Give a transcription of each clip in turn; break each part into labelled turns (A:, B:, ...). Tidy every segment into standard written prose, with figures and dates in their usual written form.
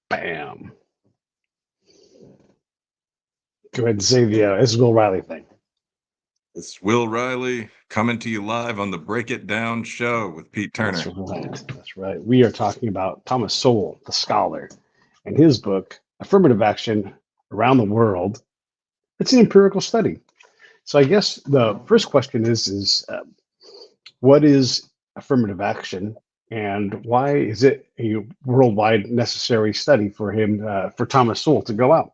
A: Bam. Go ahead and say the Will Riley thing.
B: It's Will Riley coming to you live on the Break It Down show with Pete
A: That's
B: Turner.
A: right. That's right. We are talking about Thomas Sowell, the scholar, and his book, Affirmative Action Around the World. It's an empirical study. So I guess the first question is what is affirmative action, and why is it a worldwide necessary study for for Thomas Sowell to go out?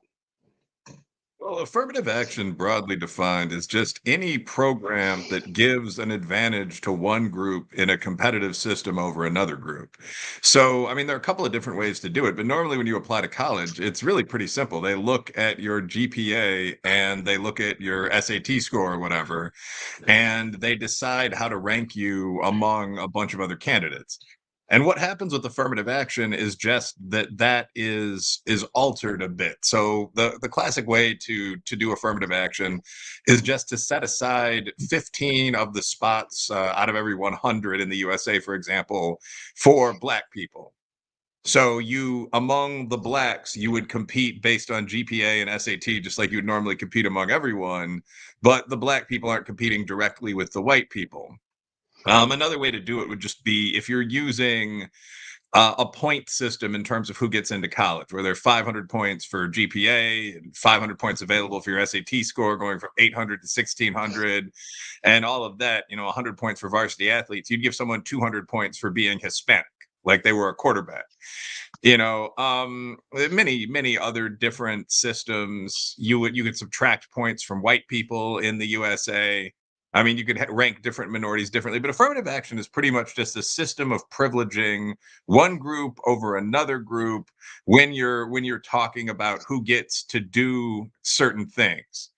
B: Well, affirmative action, broadly defined, is just any program that gives an advantage to one group in a competitive system over another group. So, I mean, there are a couple of different ways to do it, but normally when you apply to college, it's really pretty simple. They look at your GPA and they look at your SAT score or whatever, and they decide how to rank you among a bunch of other candidates. And what happens with affirmative action is just that is altered a bit. So the classic way to do affirmative action is just to set aside 15 of the spots out of every 100 in the USA, for example, for Black people. So you, among the blacks, you would compete based on GPA and SAT, just like you would normally compete among everyone. But the Black people aren't competing directly with the white people. Another way to do it would just be if you're using a point system in terms of who gets into college, where there are 500 points for GPA and 500 points available for your SAT score, going from 800 to 1600, and all of that, 100 points for varsity athletes. You'd give someone 200 points for being Hispanic, like they were a quarterback. Many other different systems. You could subtract points from white people in the USA. I mean, you could rank different minorities differently, but affirmative action is pretty much just a system of privileging one group over another group when you're talking about who gets to do certain things.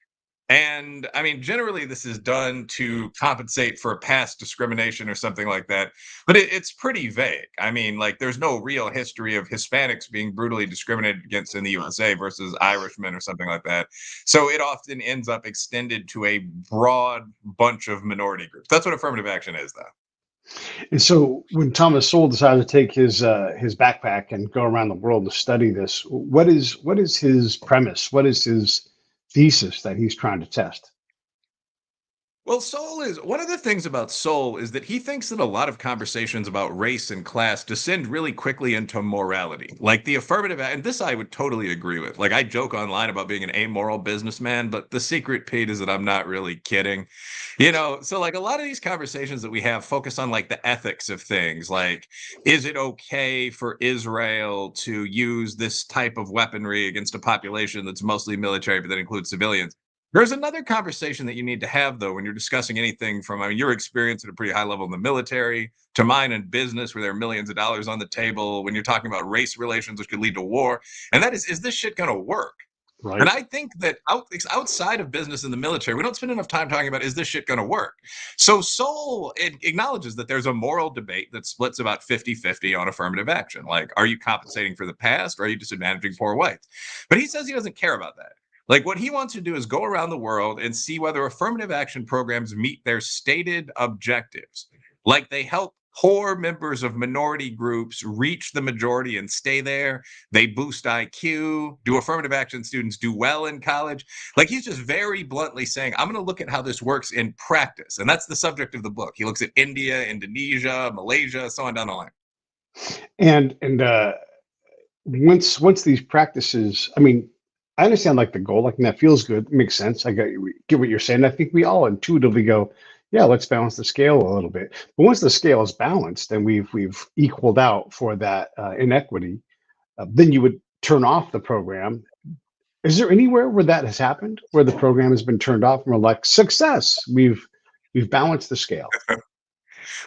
B: And I mean, generally, this is done to compensate for past discrimination or something like that. But it's pretty vague. I mean, like, there's no real history of Hispanics being brutally discriminated against in the USA versus Irishmen or something like that. So it often ends up extended to a broad bunch of minority groups. That's what affirmative action is, though.
A: And so when Thomas Sowell decided to take his backpack and go around the world to study this, what is his premise? What is his thesis that he's trying to test?
B: Well, Soul is one of the things about Soul is that he thinks that a lot of conversations about race and class descend really quickly into morality. Like the affirmative, and this I would totally agree with. Like I joke online about being an amoral businessman, but the secret, Pete, is that I'm not really kidding. So like a lot of these conversations that we have focus on like the ethics of things. Like, is it okay for Israel to use this type of weaponry against a population that's mostly military, but that includes civilians? There's another conversation that you need to have, though, when you're discussing anything from, I mean, your experience at a pretty high level in the military to mine in business where there are millions of dollars on the table, when you're talking about race relations, which could lead to war. And that is this shit going to work? And
A: Right.
B: I think that outside of business and the military, we don't spend enough time talking about, is this shit going to work? So Soul acknowledges that there's a moral debate that splits about 50-50 on affirmative action. Like, are you compensating for the past or are you disadvantaging poor whites? But he says he doesn't care about that. Like, what he wants to do is go around the world and see whether affirmative action programs meet their stated objectives. Like, they help poor members of minority groups reach the majority and stay there. They boost IQ. Do affirmative action students do well in college? Like, he's just very bluntly saying, I'm going to look at how this works in practice. And that's the subject of the book. He looks at India, Indonesia, Malaysia, so on down the line.
A: And once these practices, I mean, I understand like the goal, like and that feels good, makes sense. Get what you're saying. I think we all intuitively go, yeah, let's balance the scale a little bit. But once the scale is balanced and we've equaled out for that inequity, then you would turn off the program. Is there anywhere where that has happened, where the program has been turned off and we're like, success, we've balanced the scale?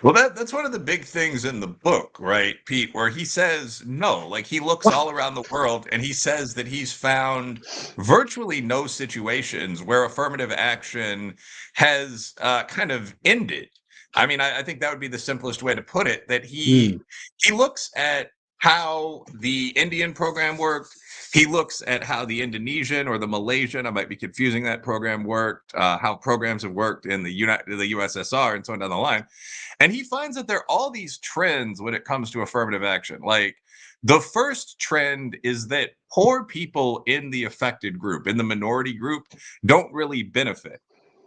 B: Well, that's one of the big things in the book, right, Pete, where he says no. Like he looks
A: What?
B: all around the world and he says that he's found virtually no situations where affirmative action has kind of ended. I mean, I think that would be the simplest way to put it. That he
A: Hmm.
B: he looks at how the Indian program worked. He looks at how the Indonesian or the Malaysian, I might be confusing that program, worked, how programs have worked in the USSR and so on down the line. And he finds that there are all these trends when it comes to affirmative action. Like the first trend is that poor people in the affected group, in the minority group, don't really benefit.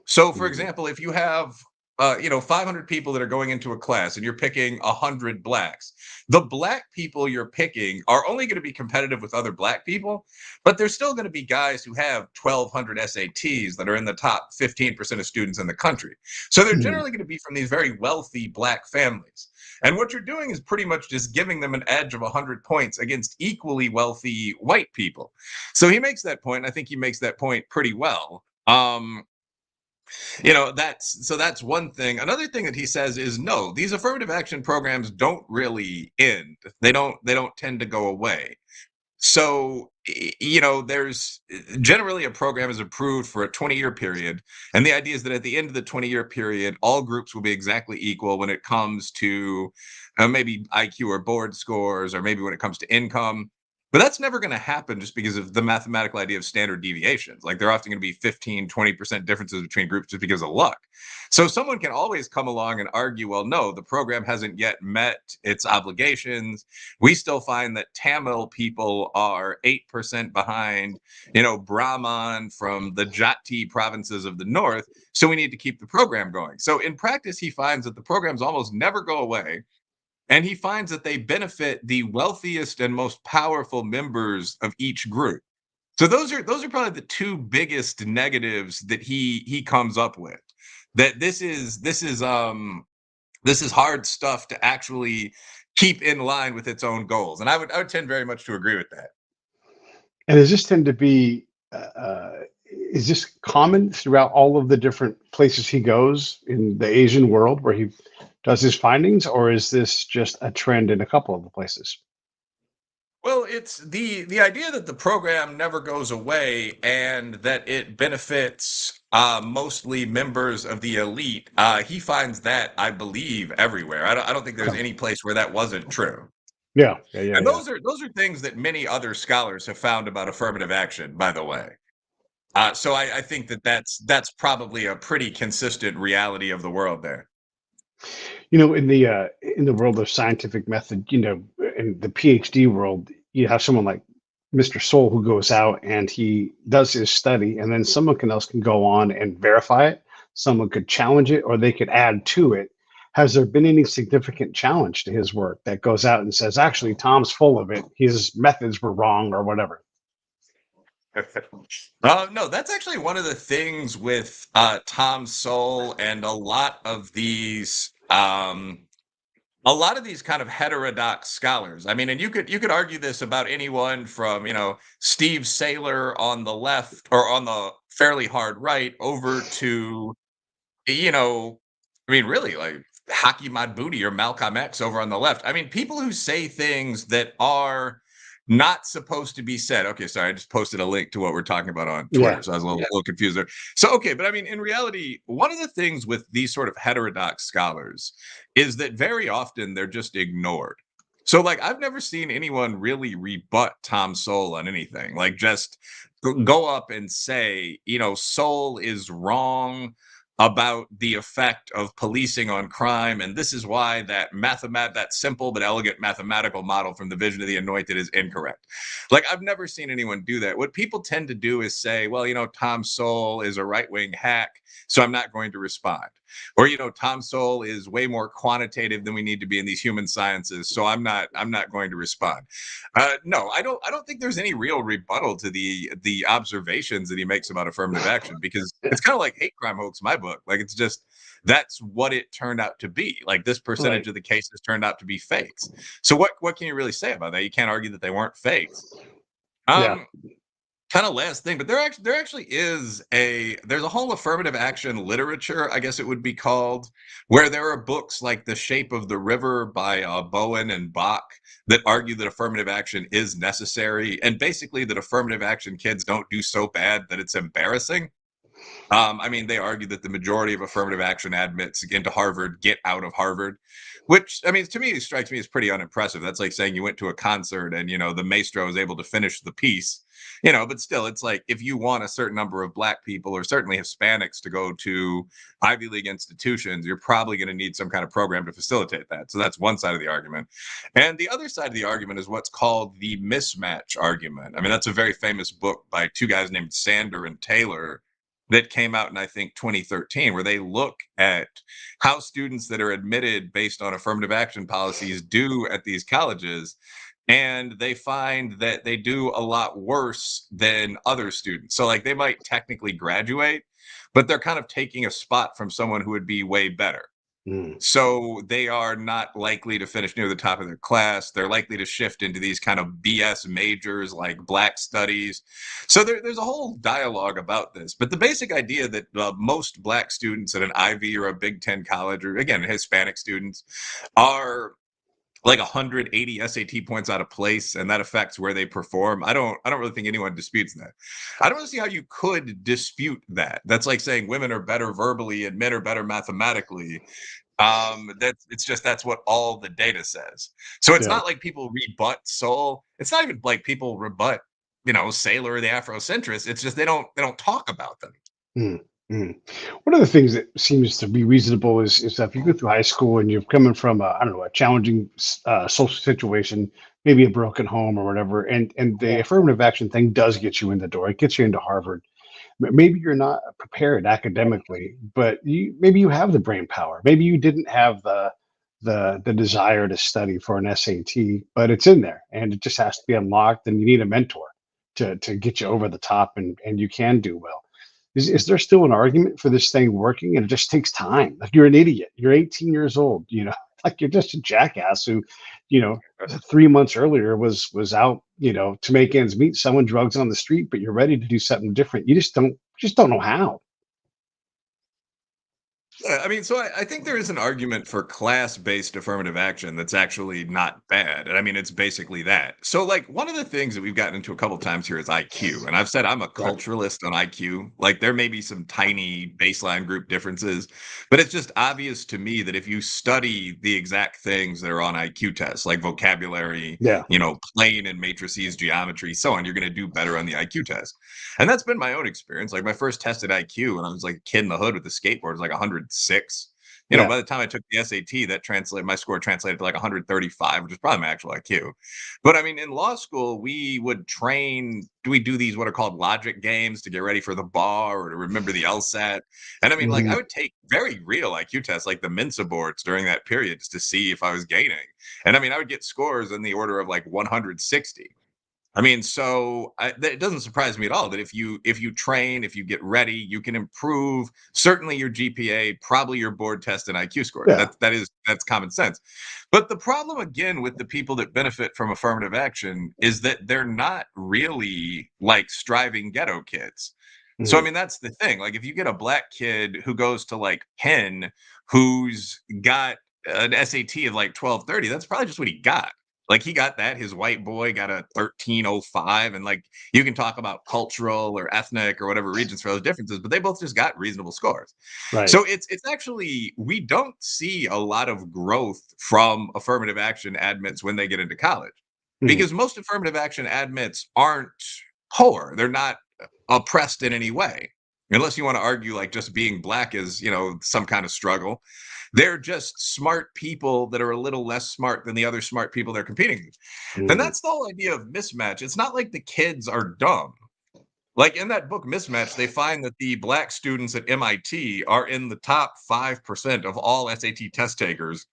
B: So, for
A: Mhm.
B: example, if you have 500 people that are going into a class and you're picking 100 blacks, the black people you're picking are only going to be competitive with other black people, but there's still going to be guys who have 1,200 SATs that are in the top 15% of students in the country. So they're
A: Mhm.
B: generally going to be from these very wealthy black families. And what you're doing is pretty much just giving them an edge of 100 points against equally wealthy white people. So he makes that point. And I think he makes that point pretty well. That's one thing. Another thing that he says is no, these affirmative action programs don't really end. They don't tend to go away. So, there's generally a program is approved for a 20-year period. And the idea is that at the end of the 20-year period, all groups will be exactly equal when it comes to maybe IQ or board scores, or maybe when it comes to income. But that's never going to happen just because of the mathematical idea of standard deviations. Like they're often going to be 15, 20% differences between groups just because of luck. So someone can always come along and argue, well, no, the program hasn't yet met its obligations. We still find that Tamil people are 8% behind, Brahman from the Jati provinces of the north. So we need to keep the program going. So in practice, he finds that the programs almost never go away. And he finds that they benefit the wealthiest and most powerful members of each group. So those are probably the two biggest negatives that he comes up with. That this is hard stuff to actually keep in line with its own goals. And I would tend very much to agree with that.
A: And does this tend to be, is this common throughout all of the different places he goes in the Asian world where he does his findings, or is this just a trend in a couple of the places?
B: Well, it's the idea that the program never goes away and that it benefits mostly members of the elite. He finds that, I believe, everywhere. I don't think there's
A: Okay.
B: any place where that wasn't true.
A: Yeah, yeah, yeah,
B: And
A: yeah.
B: those are things that many other scholars have found about affirmative action, by the way. So I think that that's probably a pretty consistent reality of the world there.
A: In the world of scientific method, in the PhD world, you have someone like Mr. Soul who goes out and he does his study, and then someone else can go on and verify it. Someone could challenge it, or they could add to it. Has there been any significant challenge to his work that goes out and says, actually, Tom's full of it. His methods were wrong, or whatever?
B: No, that's actually one of the things with Tom Sowell and a lot of these kind of heterodox scholars. I mean, and you could argue this about anyone from, Steve Saylor on the left or on the fairly hard right over to, you know, I mean, really, like Haki Madbudi or Malcolm X over on the left. I mean, people who say things that are not supposed to be said. Okay, sorry, I just posted a link to what we're talking about on
A: Yeah.
B: Twitter, so I was a little confused there. So, okay, but I mean, in reality, one of the things with these sort of heterodox scholars is that very often they're just ignored. So, like, I've never seen anyone really rebut Tom Sowell on anything. Like, just go up and say, Sowell is wrong about the effect of policing on crime, and this is why that simple but elegant mathematical model from the Vision of the Anointed is incorrect. Like, I've never seen anyone do that. What people tend to do is say, well, Tom Sowell is a right-wing hack, so I'm not going to respond. Or, Tom Sowell is way more quantitative than we need to be in these human sciences, so I'm not going to respond. No, I don't think there's any real rebuttal to the observations that he makes about affirmative action, because it's kind of like hate crime hoax, my book. Like, it's just that's what it turned out to be. Like, this percentage
A: Right.
B: of the cases turned out to be fakes. So what can you really say about that? You can't argue that they weren't fakes.
A: Yeah.
B: Um, Kind of last thing, but there actually there's a whole affirmative action literature, I guess it would be called, where there are books like The Shape of the River by Bowen and Bach that argue that affirmative action is necessary, and basically that affirmative action kids don't do so bad that it's embarrassing. I mean, they argue that the majority of affirmative action admits into Harvard get out of Harvard, which, I mean, to me, strikes me as pretty unimpressive. That's like saying you went to a concert and, the maestro was able to finish the piece, but still, it's like if you want a certain number of Black people or certainly Hispanics to go to Ivy League institutions, you're probably going to need some kind of program to facilitate that. So that's one side of the argument. And the other side of the argument is what's called the mismatch argument. I mean, that's a very famous book by two guys named Sander and Taylor that came out in, I think, 2013, where they look at how students that are admitted based on affirmative action policies do at these colleges. And they find that they do a lot worse than other students. So, like, they might technically graduate, but they're kind of taking a spot from someone who would be way better.
A: Mm.
B: So they are not likely to finish near the top of their class. They're likely to shift into these kind of BS majors like Black studies. So there's a whole dialogue about this. But the basic idea that most Black students at an Ivy or a Big Ten college, or again, Hispanic students, are like 180 SAT points out of place, and that affects where they perform. I don't really think anyone disputes that. I don't really see how you could dispute that. That's like saying women are better verbally and men are better mathematically. That's what all the data says. So it's
A: Yeah.
B: not like people rebut Sowell. It's not even like people rebut, Sailor or the Afrocentrists. It's just they don't talk about them.
A: Mm, mm. One of the things that seems to be reasonable is that if you go through high school and you're coming from I don't know, a challenging social situation, maybe a broken home or whatever, and the affirmative action thing does get you in the door. It gets you into Harvard. Maybe you're not prepared academically, but maybe you have the brain power. Maybe you didn't have the desire to study for an SAT, but it's in there, and it just has to be unlocked. And you need a mentor to get you over the top, and you can do well. Is there still an argument for this thing working? And it just takes time. Like you're an idiot. You're 18 years old. Like you're just a jackass who, you know, 3 months earlier was out, to make ends meet, selling drugs on the street. But you're ready to do something different. You just don't know how.
B: Yeah, I mean, so I think there is an argument for class-based affirmative action that's actually not bad. And I mean, it's basically that. So, like, one of the things that we've gotten into a couple times here is IQ. And I've said I'm a
A: Right.
B: culturalist on IQ. Like, there may be some tiny baseline group differences, but it's just obvious to me that if you study the exact things that are on IQ tests, like vocabulary,
A: Yeah.
B: plane and matrices, geometry, so on, you're going to do better on the IQ test. And that's been my own experience. Like my first test at IQ when I was like a kid in the hood with the skateboard was like 106.
A: Yeah.
B: By the time I took the SAT, my score translated to like 135, which is probably my actual IQ. But I mean, in law school, we do these what are called logic games to get ready for the bar or to remember the LSAT. And I mean, like I
A: Mhm.
B: would take very real IQ tests like the Mensa boards during that period just to see if I was gaining. And I mean, I would get scores in the order of like 160. I mean, so it doesn't surprise me at all that if you train, if you get ready, you can improve certainly your GPA, probably your board test and IQ scores.
A: Yeah.
B: That's common sense. But the problem again with the people that benefit from affirmative action is that they're not really like striving ghetto kids. So I
A: Mhm.
B: mean that's the thing. Like if you get a Black kid who goes to like Penn who's got an SAT of like 1230, that's probably just what he got. Like he got that. His white boy got a 1305, and like you can talk about cultural or ethnic or whatever regions for those differences, but they both just got reasonable scores.
A: Right.
B: So it's actually we don't see a lot of growth from affirmative action admits when they get into college
A: Mhm.
B: because most affirmative action admits aren't poor. They're not oppressed in any way. Unless you want to argue like just being Black is, some kind of struggle. They're just smart people that are a little less smart than the other smart people they're competing with. And
A: Mhm.
B: that's the whole idea of mismatch. It's not like the kids are dumb. Like in that book, Mismatch, they find that the Black students at MIT are in the top 5% of all SAT test takers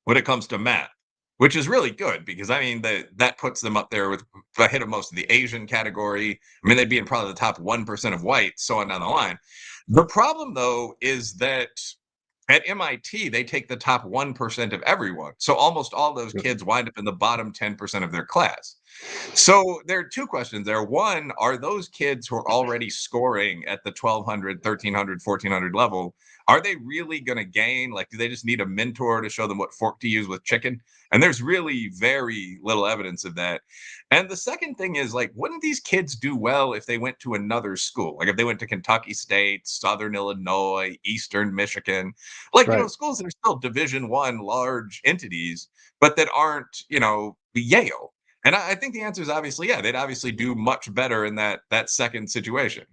B: when it comes to math, which is really good because I mean that puts them up there with ahead of most of the Asian category. I mean, they'd be in probably the top 1% of whites, so on down the line. The problem though is that at MIT, they take the top 1% of everyone. So almost all those
A: Yep.
B: kids wind up in the bottom 10% of their class. So there are two questions there. One, are those kids who are already scoring at the 1200, 1300, 1400 level, are they really going to gain? Like, do they just need a mentor to show them what fork to use with chicken? And there's really very little evidence of that. And the second thing is, like, wouldn't these kids do well if they went to another school? Like, if they went to Kentucky State, Southern Illinois, Eastern Michigan, like,
A: Right.
B: schools that are still Division I large entities, but that aren't, Yale. And I think the answer is obviously, yeah, they'd obviously do much better in that second situation.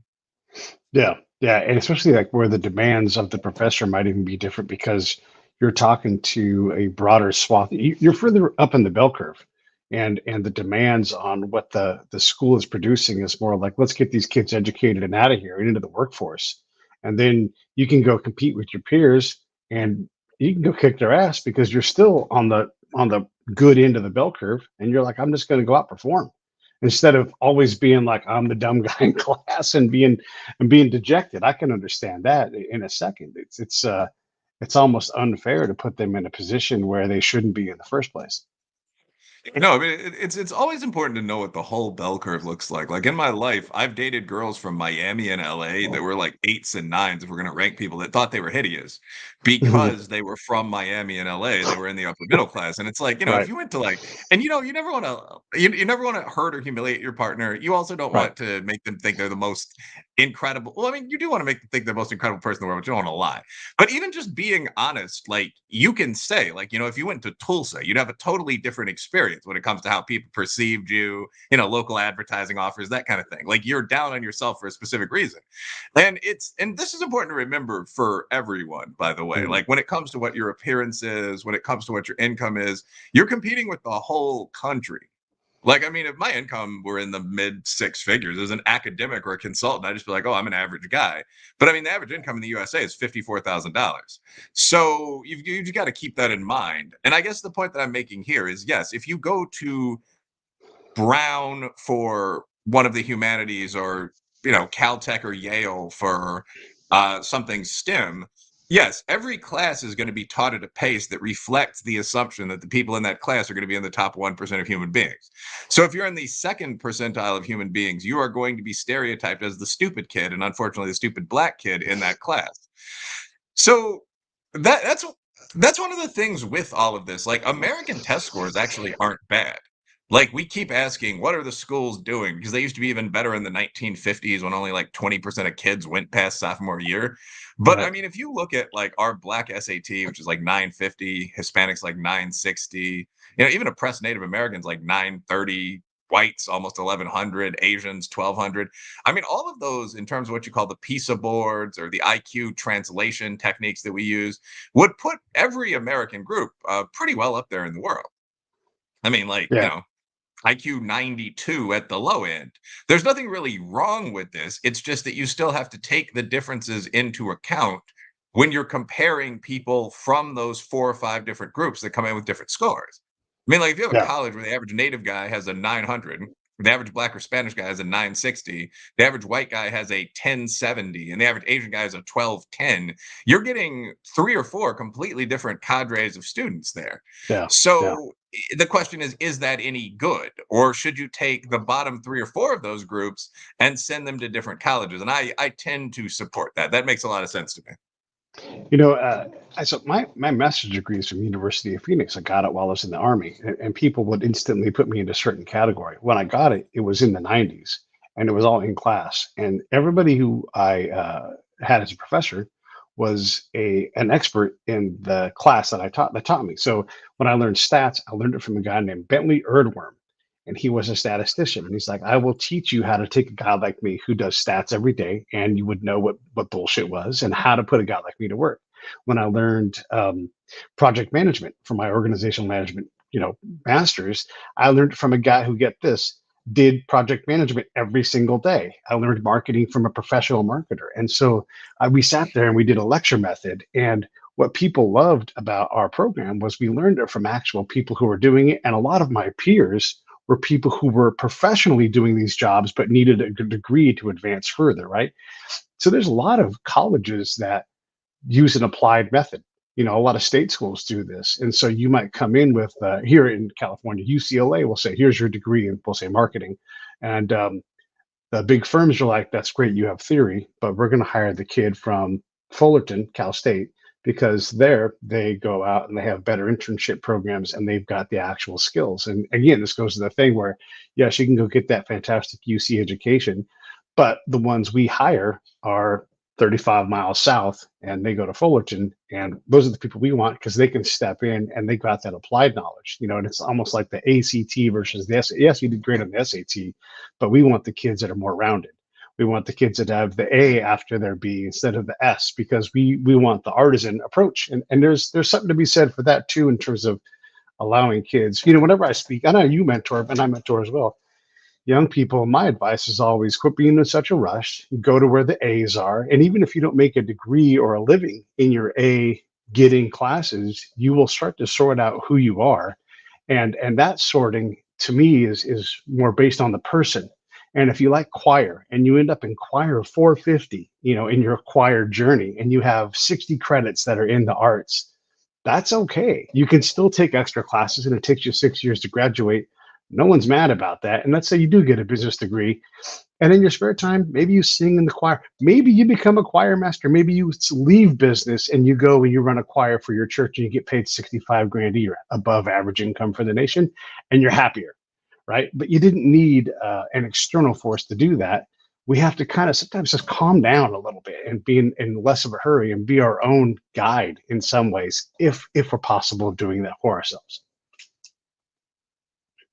A: Yeah, yeah, and especially like where the demands of the professor might even be different because you're talking to a broader swath. You're further up in the bell curve, and the demands on what the school is producing is more like let's get these kids educated and out of here and into the workforce, and then you can go compete with your peers and you can go kick their ass because you're still on the good end of the bell curve, and you're like, I'm just going to go out perform instead of always being like I'm the dumb guy in class and being dejected. I can understand that in a second. It's almost unfair to put them in a position where they shouldn't be in the first place.
B: No, I mean, it's always important to know what the whole bell curve looks like. Like in my life, I've dated girls from Miami and LA that were like eights and nines, if we're gonna rank people, that thought they were hideous
A: Mhm.
B: because they were from Miami and LA and they were in the upper middle class. And it's like, if
A: Right,
B: you went to like, and you never want to hurt or humiliate your partner. You also don't
A: right.
B: want to make them think they're the most incredible. Well, I mean, you do want to make them think they're the most incredible person in the world, but you don't want to lie. But even just being honest, like you can say, like, if you went to Tulsa, you'd have a totally different experience when it comes to how people perceived you, local advertising offers, that kind of thing. Like you're down on yourself for a specific reason. And this is important to remember for everyone, by the way.
A: Mm.
B: Like when it comes to what your appearance is, when it comes to what your income is, you're competing with the whole country. Like, I mean, if my income were in the mid six figures as an academic or a consultant, I'd just be like, oh, I'm an average guy. But I mean, the average income in the USA is $54,000. So you've got to keep that in mind. And I guess the point that I'm making here is yes, if you go to Brown for one of the humanities or, Caltech or Yale for something STEM, yes, every class is going to be taught at a pace that reflects the assumption that the people in that class are going to be in the top 1% of human beings. So if you're in the second percentile of human beings, you are going to be stereotyped as the stupid kid and unfortunately the stupid black kid in that class. So that's one of the things with all of this. Like American test scores actually aren't bad. Like we keep asking, what are the schools doing? Because they used to be even better in the 1950s when only like 20% of kids went past sophomore year. But I
A: Right.
B: mean, if you look at like our black SAT, which is like 950, Hispanics like 960, even oppressed Native Americans like 930, whites almost 1100, Asians 1200. I mean, all of those in terms of what you call the PISA boards or the IQ translation techniques that we use would put every American group pretty well up there in the world. I mean, like,
A: Yeah.
B: IQ 92 at the low end. There's nothing really wrong with this. It's just that you still have to take the differences into account when you're comparing people from those four or five different groups that come in with different scores. I mean, like if you have a
A: Yeah.
B: college where the average native guy has a 900, the average black or Spanish guy has a 960, the average white guy has a 1070, and the average Asian guy has a 1210, you're getting three or four completely different cadres of students there.
A: Yeah. Yeah.
B: So the question is that any good? Or should you take the bottom three or four of those groups and send them to different colleges? And I tend to support that. That makes a lot of sense to me.
A: You know, so my master's degree is from University of Phoenix. I got it while I was in the Army, and people would instantly put me into a certain category. When I got it, it was in the 90s, and it was all in class. And everybody who I had as a professor was an expert in the class that taught me. So when I learned stats, I learned it from a guy named Bentley Erdworm, and he was a statistician. And he's like, I will teach you how to take a guy like me who does stats every day, and you would know what bullshit was and how to put a guy like me to work. When I learned project management for my organizational management, masters, I learned it from a guy who, get this, did project management every single day. I learned marketing from a professional marketer, and so we sat there and we did a lecture method. And what people loved about our program was we learned it from actual people who were doing it, and a lot of my peers were people who were professionally doing these jobs but needed a good degree to advance further, right? So there's a lot of colleges that use an applied method. A lot of state schools do this. And so you might come in with, here in California, UCLA will say, here's your degree, and we'll say marketing. And the big firms are like, that's great, you have theory, but we're going to hire the kid from Fullerton, Cal State, because there they go out and they have better internship programs and they've got the actual skills. And again, this goes to the thing where, yes, you can go get that fantastic UC education, but the ones we hire are 35 miles south and they go to Fullerton. And those are the people we want because they can step in and they got that applied knowledge, and it's almost like the ACT versus the SAT. Yes, you did great on the SAT, but we want the kids that are more rounded. We want the kids that have the A after their B instead of the S, because we want the artisan approach. And there's something to be said for that too, in terms of allowing kids. Whenever I speak, I know you mentor and I mentor as well. Young people, my advice is always quit being in such a rush, go to where the A's are. And even if you don't make a degree or a living in your A getting classes, you will start to sort out who you are. And that sorting to me is more based on the person. And if you like choir and you end up in choir 450, in your choir journey, and you have 60 credits that are in the arts, that's okay. You can still take extra classes and it takes you 6 years to graduate. No one's mad about that. And let's say you do get a business degree, and in your spare time, maybe you sing in the choir. Maybe you become a choir master. Maybe you leave business and you go and you run a choir for your church and you get paid 65 grand a year, above average income for the nation, and you're happier, right? But you didn't need an external force to do that. We have to kind of sometimes just calm down a little bit and be in less of a hurry and be our own guide in some ways, if we're possible of doing that for ourselves.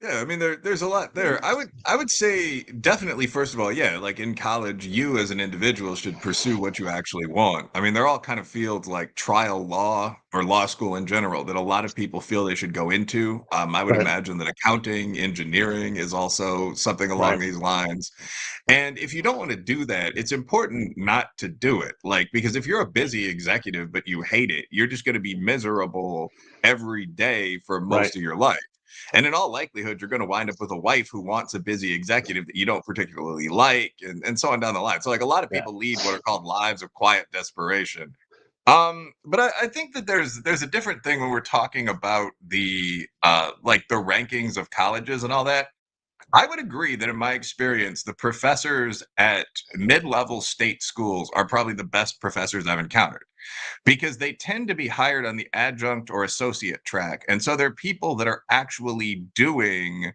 B: Yeah, I mean there's a lot there. I would say definitely first of all, yeah, like in college, you as an individual should pursue what you actually want. I mean, they're all kind of fields like trial law or law school in general that a lot of people feel they should go into. I would
A: Right,
B: imagine that accounting, engineering is also something along
A: right,
B: these lines. And if you don't want to do that, it's important not to do it. Like, because if you're a busy executive but you hate it, you're just going to be miserable every day for
A: right.
B: most of your life. And in all likelihood, you're going to wind up with a wife who wants a busy executive that you don't particularly like, and so on down the line. So, like, a lot of
A: Yeah.
B: people lead what are called lives of quiet desperation. But I think that there's a different thing when we're talking about the like the rankings of colleges and all that. I would agree that in my experience, the professors at mid-level state schools are probably the best professors I've encountered because they tend to be hired on the adjunct or associate track. And so they're people that are actually doing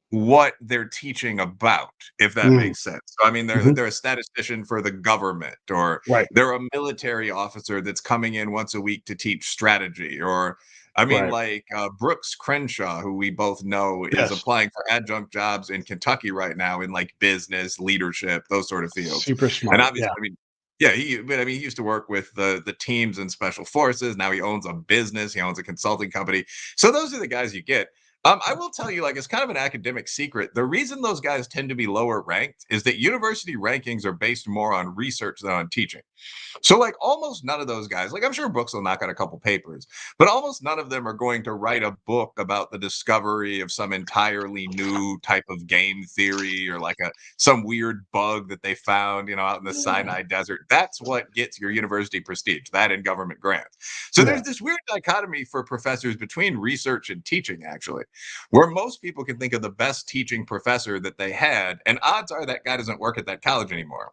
B: what they're teaching about, if that
A: Mm,
B: makes sense. So, I mean, they're
A: mhm.
B: they're a statistician for the government, or
A: Right,
B: they're a military officer that's coming in once a week to teach strategy, or I mean,
A: right.
B: like Brooks Crenshaw, who we both know, is
A: Yes.
B: applying for adjunct jobs in Kentucky right now in like business, leadership, those sort of fields.
A: Super
B: And
A: smart.
B: obviously,
A: Yeah.
B: I mean, yeah, but I mean, he used to work with the teams and special forces. Now he owns a business. He owns a consulting company. So those are the guys you get. I will tell you, like, it's kind of an academic secret. The reason those guys tend to be lower ranked is that university rankings are based more on research than on teaching. So, like, almost none of those guys, like, I'm sure Brooks will knock out a couple papers, but almost none of them are going to write a book about the discovery of some entirely new type of game theory or like some weird bug that they found, out in the Sinai Desert. That's what gets your university prestige, that and government grants. So
A: Yeah.
B: there's this weird dichotomy for professors between research and teaching, actually, where most people can think of the best teaching professor that they had, and odds are that guy doesn't work at that college anymore.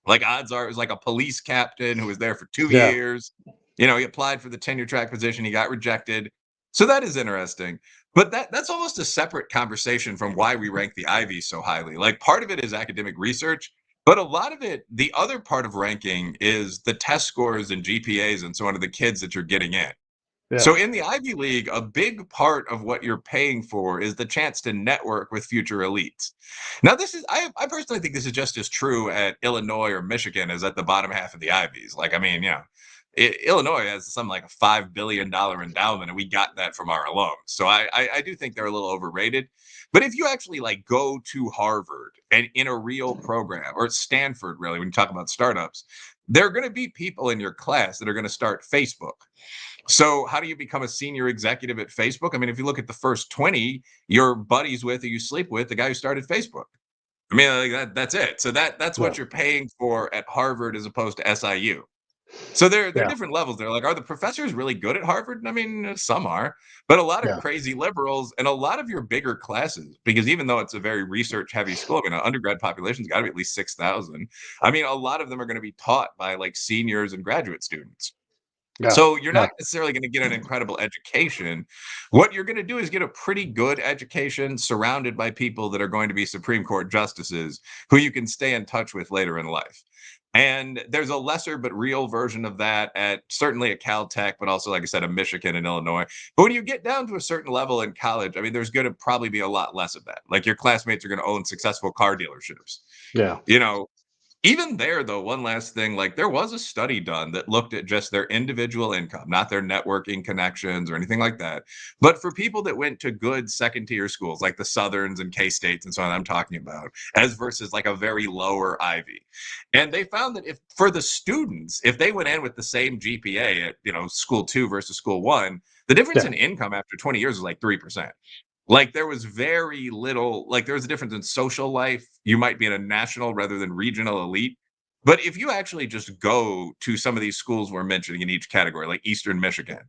B: Like, odds are it was like a police captain who was there for 2
A: Yeah.
B: years. He applied for the tenure track position, he got rejected. So that is interesting. But that's almost a separate conversation from why we rank the Ivy so highly. Like, part of it is academic research, but a lot of it, the other part of ranking is the test scores and GPAs and so on of the kids that you're getting in. So
A: Yes.
B: in the Ivy League, a big part of what you're paying for is the chance to network with future elites. Now, this is I personally think this is just as true at Illinois or Michigan as at the bottom half of the Ivies. Like, I mean, Illinois has something like a $5 billion endowment, and we got that from our alums. So I do think they're a little overrated. But if you actually like go to Harvard and in a real program, or Stanford, really, when you talk about startups, there are going to be people in your class that are going to start Facebook. So how do you become a senior executive at Facebook? I mean, if you look at the first 20, your buddies with, who you sleep with, the guy who started Facebook. I mean, like that's it. So that's
A: Yeah.
B: what you're paying for at Harvard as opposed to SIU. So there are
A: Yeah.
B: different levels. They're like, are the professors really good at Harvard? I mean, some are, but a lot of
A: Yeah.
B: crazy liberals and a lot of your bigger classes, because even though it's a very research heavy school, I mean, an undergrad population's got to be at least 6,000. I mean, a lot of them are going to be taught by like seniors and graduate students.
A: Yeah.
B: So you're
A: Yeah.
B: not necessarily going to get an incredible education. What you're going to do is get a pretty good education surrounded by people that are going to be Supreme Court justices who you can stay in touch with later in life. And there's a lesser but real version of that at certainly at Caltech, but also, like I said, in Michigan and Illinois. But when you get down to a certain level in college, I mean, there's going to probably be a lot less of that. Like your classmates are going to own successful car dealerships.
A: Yeah.
B: You know, even there, though, one last thing, like there was a study done that looked at just their individual income, not their networking connections or anything like that. But for people that went to good second tier schools, like the Southerns and K States and so on, I'm talking about, as versus like a very lower Ivy. And they found that if for the students, if they went in with the same GPA at, school two versus school one, the difference
A: Yeah.
B: in income after 20 years was like 3%. Like, there was very little like, there was a difference in social life. You might be in a national rather than regional elite. But if you actually just go to some of these schools we're mentioning in each category, like Eastern Michigan,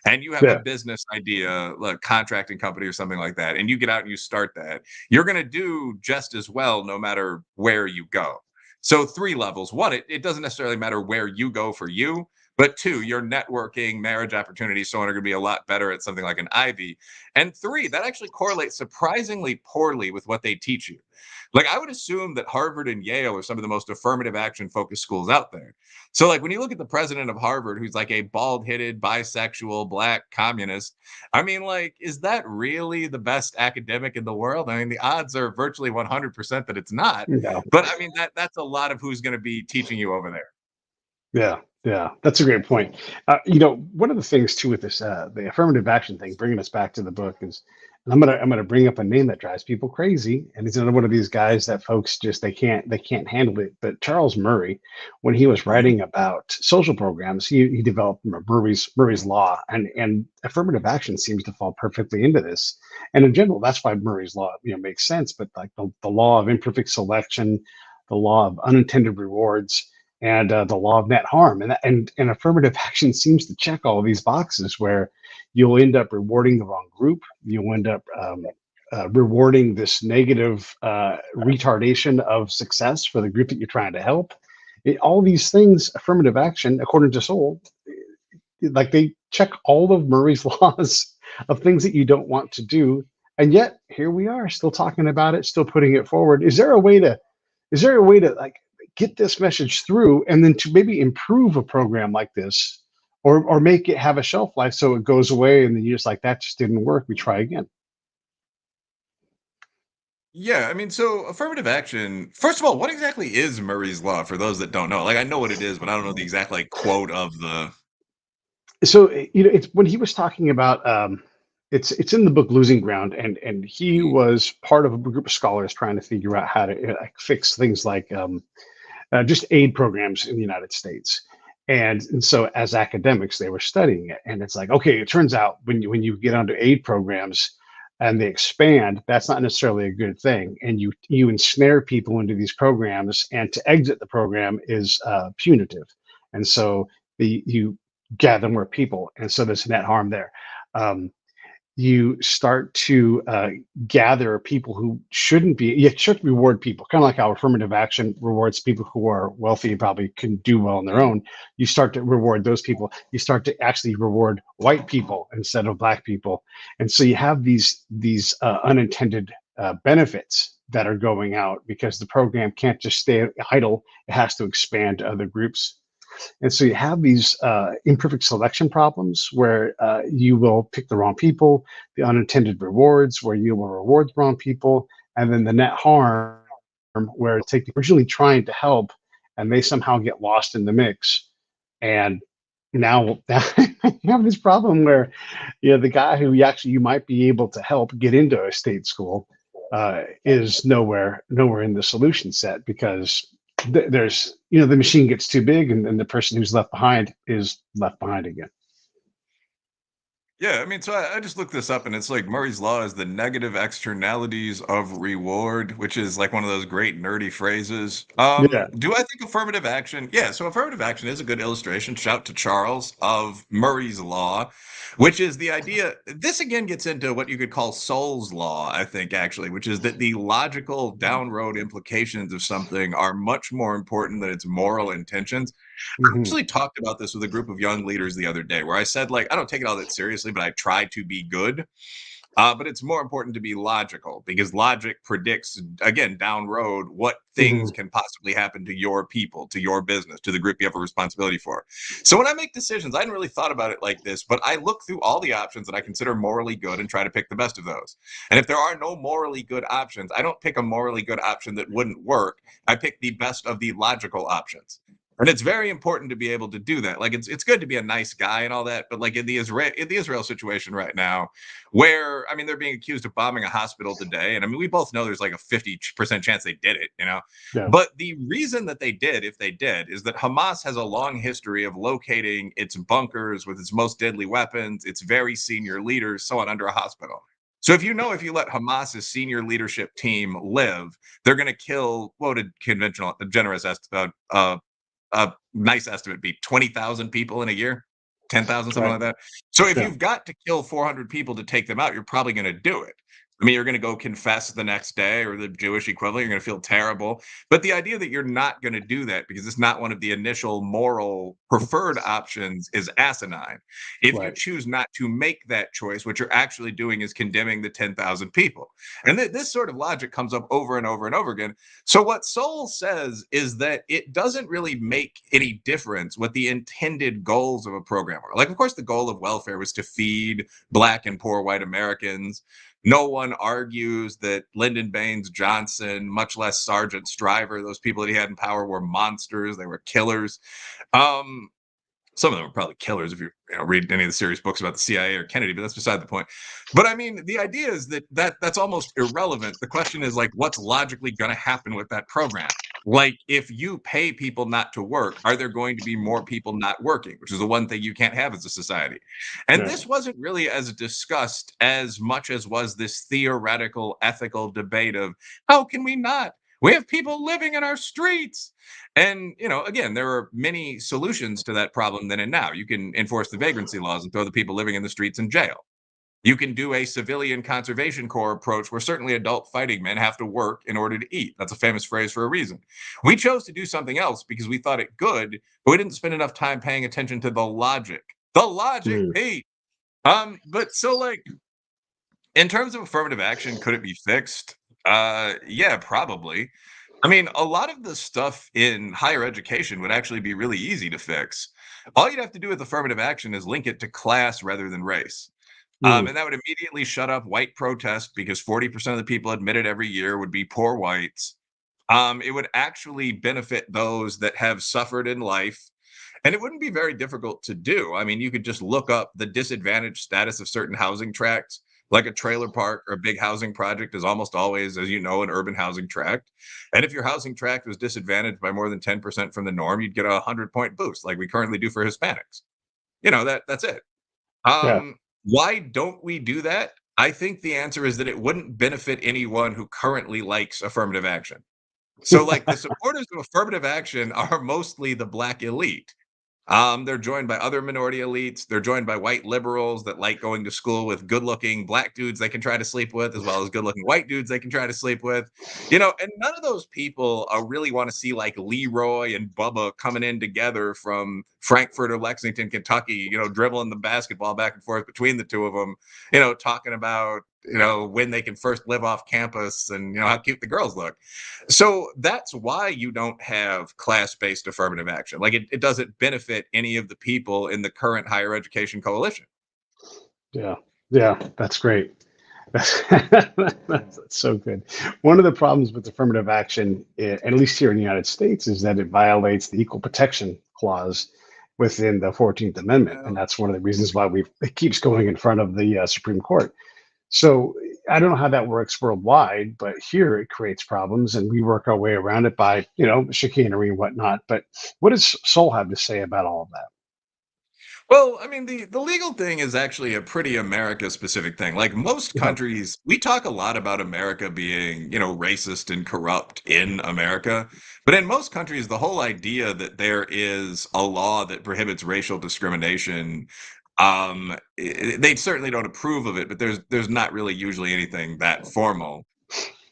B: and you have a
A: Yeah.
B: business idea, like contracting company or something like that, and you get out and you start that, you're gonna do just as well no matter where you go. So 3 levels. 1, it doesn't necessarily matter where you go for you, but 2, your networking, marriage opportunities, so on, are gonna be a lot better at something like an Ivy. And 3, that actually correlates surprisingly poorly with what they teach you. Like, I would assume that Harvard and Yale are some of the most affirmative action focused schools out there. So, like, when you look at the president of Harvard, who's like a bald headed, bisexual, black communist, I mean, like, is that really the best academic in the world? I mean, the odds are virtually 100% that it's not.
A: Yeah.
B: But I mean, that's a lot of who's going to be teaching you over there.
A: Yeah, yeah, that's a great point. One of the things too with this, the affirmative action thing, bringing us back to the book is, and I'm gonna bring up a name that drives people crazy, and he's another one of these guys that folks just they can't handle it. But Charles Murray, when he was
B: Mhm.
A: writing about social programs, he developed Murray's law, and affirmative action seems to fall perfectly into this. And in general, that's why Murray's law makes sense. But like the law of imperfect selection, the law of unintended rewards and the law of net harm. And affirmative action seems to check all of these boxes where you'll end up rewarding the wrong group. You'll end up rewarding this negative retardation of success for the group that you're trying to help. All these things, affirmative action, according to Sowell, like they check all of Murray's laws of things that you don't want to do. And yet here we are still talking about it, still putting it forward. Is there a way to like get this message through and then to maybe improve a program like this or make it have a shelf life so it goes away and then you're just like that just didn't work, we try again?
B: Yeah, I mean, so affirmative action. First of all, what exactly is Murray's law for those that don't know? Like, I know what it is, but I don't know the exact like quote of the.
A: So it's when he was talking about it's in the book Losing Ground, and he
B: Mhm.
A: was part of a group of scholars trying to figure out how to fix things like just aid programs in the United States. And so as academics, they were studying it. And it's like, okay, it turns out when you get onto aid programs and they expand, that's not necessarily a good thing. And you ensnare people into these programs, and to exit the program is punitive. And so you gather more people. And so there's net harm there. Um, you start to gather people who shouldn't be. You should reward people, kind of like how affirmative action rewards people who are wealthy and probably can do well on their
B: Mhm.
A: own. You start to reward those people. You start to actually reward white people instead of black people, and so you have these unintended benefits that are going out because the program can't just stay idle. It has to expand to other groups. And so you have these imperfect selection problems where you will pick the wrong people, the unintended rewards where you will reward the wrong people, and then the net harm where it's take originally trying to help and they somehow get lost in the mix. And now you have this problem where the guy who you might be able to help get into a state school is nowhere in the solution set because there's the machine gets too big and the person who's left behind is left behind again.
B: Yeah, I mean, so I just looked this up and it's like Murray's Law is the negative externalities of reward, which is like one of those great nerdy phrases.
A: Yeah.
B: Do I think affirmative action? Yeah, so affirmative action is a good illustration, shout to Charles, of Murray's Law, which is the idea. This again gets into what you could call Sowell's Law, I think, actually, which is that the logical down road implications of something are much more important than its moral intentions.
A: Hmm.
B: Actually talked about this with a group of young leaders the other day where I said, like, I don't take it all that seriously, but I try to be good. But it's more important to be logical because logic predicts, again, down road what things
A: Hmm.
B: can possibly happen to your people, to your business, to the group you have a responsibility for. So when I make decisions, I hadn't really thought about it like this, but I look through all the options that I consider morally good and try to pick the best of those. And if there are no morally good options, I don't pick a morally good option that wouldn't work. I pick the best of the logical options. And it's very important to be able to do that. Like it's good to be a nice guy and all that, but like in the Israel situation right now, where I mean they're being accused of bombing a hospital today, and I mean we both know there's like a 50% chance they did it, you know.
A: Yeah.
B: But the reason that they did, if they did, is that Hamas has a long history of locating its bunkers with its most deadly weapons, its very senior leaders, so on, under a hospital. So if you know if you let Hamas's senior leadership team live, they're going to kill what would conventional generous a nice estimate be 20,000 people in a year, 10,000, something
A: Right.
B: like that. So if
A: Yeah.
B: you've got to kill 400 people to take them out, you're probably going to do it. I mean, you're going to go confess the next day or the Jewish equivalent. You're going to feel terrible. But the idea that you're not going to do that because it's not one of the initial moral preferred options is asinine. If you
A: Right.
B: choose not to make that choice, what you're actually doing is condemning the 10,000 people. And this sort of logic comes up over and over and over again. So what Soul says is that it doesn't really make any difference what the intended goals of a program are. Like, of course, the goal of welfare was to feed Black and poor white Americans. No one argues that Lyndon Baines Johnson, much less Sergeant Stryver, those people that he had in power were monsters. They were killers. Um, some of them are probably killers if you read any of the serious books about the CIA or Kennedy, but that's beside the point. But I mean, the idea is that's almost irrelevant. The question is like, what's logically going to happen with that program? Like, if you pay people not to work, are there going to be more people not working? Which is the one thing you can't have as a society. And
A: Yeah.
B: this wasn't really as discussed as much as was this theoretical ethical debate of how can we not? We have people living in our streets. And, again, there are many solutions to that problem then and now. You can enforce the vagrancy laws and throw the people living in the streets in jail. You can do a civilian conservation corps approach where certainly adult fighting men have to work in order to eat. That's a famous phrase for a reason. We chose to do something else because we thought it good, but we didn't spend enough time paying attention to the logic. The logic,
A: Mm.
B: Pete. But so like in terms of affirmative action, could it be fixed? Yeah, probably. I mean, a lot of the stuff in higher education would actually be really easy to fix. All you'd have to do with affirmative action is link it to class rather than race.
A: Mm.
B: And that would immediately shut up white protest because 40% of the people admitted every year would be poor whites. It would actually benefit those that have suffered in life. And it wouldn't be very difficult to do. I mean, you could just look up the disadvantaged status of certain housing tracts. Like a trailer park or a big housing project is almost always, as you know, an urban housing tract. And if your housing tract was disadvantaged by more than 10% from the norm, you'd get a 100-point boost, like we currently do for Hispanics. That's it.
A: Yeah.
B: Why don't we do that? I think the answer is that it wouldn't benefit anyone who currently likes affirmative action. So, like, the supporters of affirmative action are mostly the Black elite. They're joined by other minority elites. They're joined by white liberals that like going to school with good-looking Black dudes they can try to sleep with, as well as good-looking white dudes they can try to sleep with. And none of those people really want to see like Leroy and Bubba coming in together from Frankfurt or Lexington, Kentucky, dribbling the basketball back and forth between the two of them, talking about when they can first live off campus and how cute the girls look. So that's why you don't have class-based affirmative action. Like it doesn't benefit any of the people in the current higher education coalition.
A: Yeah. Yeah. That's great. That's so good. One of the problems with affirmative action, at least here in the United States, is that it violates the Equal Protection Clause within the 14th Amendment, and
B: Well,
A: that's one of the reasons why it keeps going in front of the Supreme Court. So I don't know how that works worldwide, but here it creates problems, and we work our way around it by chicanery and whatnot. But what does Soul have to say about all of that?
B: Well, I mean, the legal thing is actually a pretty America specific thing. Like most
A: Yeah.
B: countries, we talk a lot about America being, racist and corrupt in America. But in most countries, the whole idea that there is a law that prohibits racial discrimination, they certainly don't approve of it, but there's not really usually anything that formal.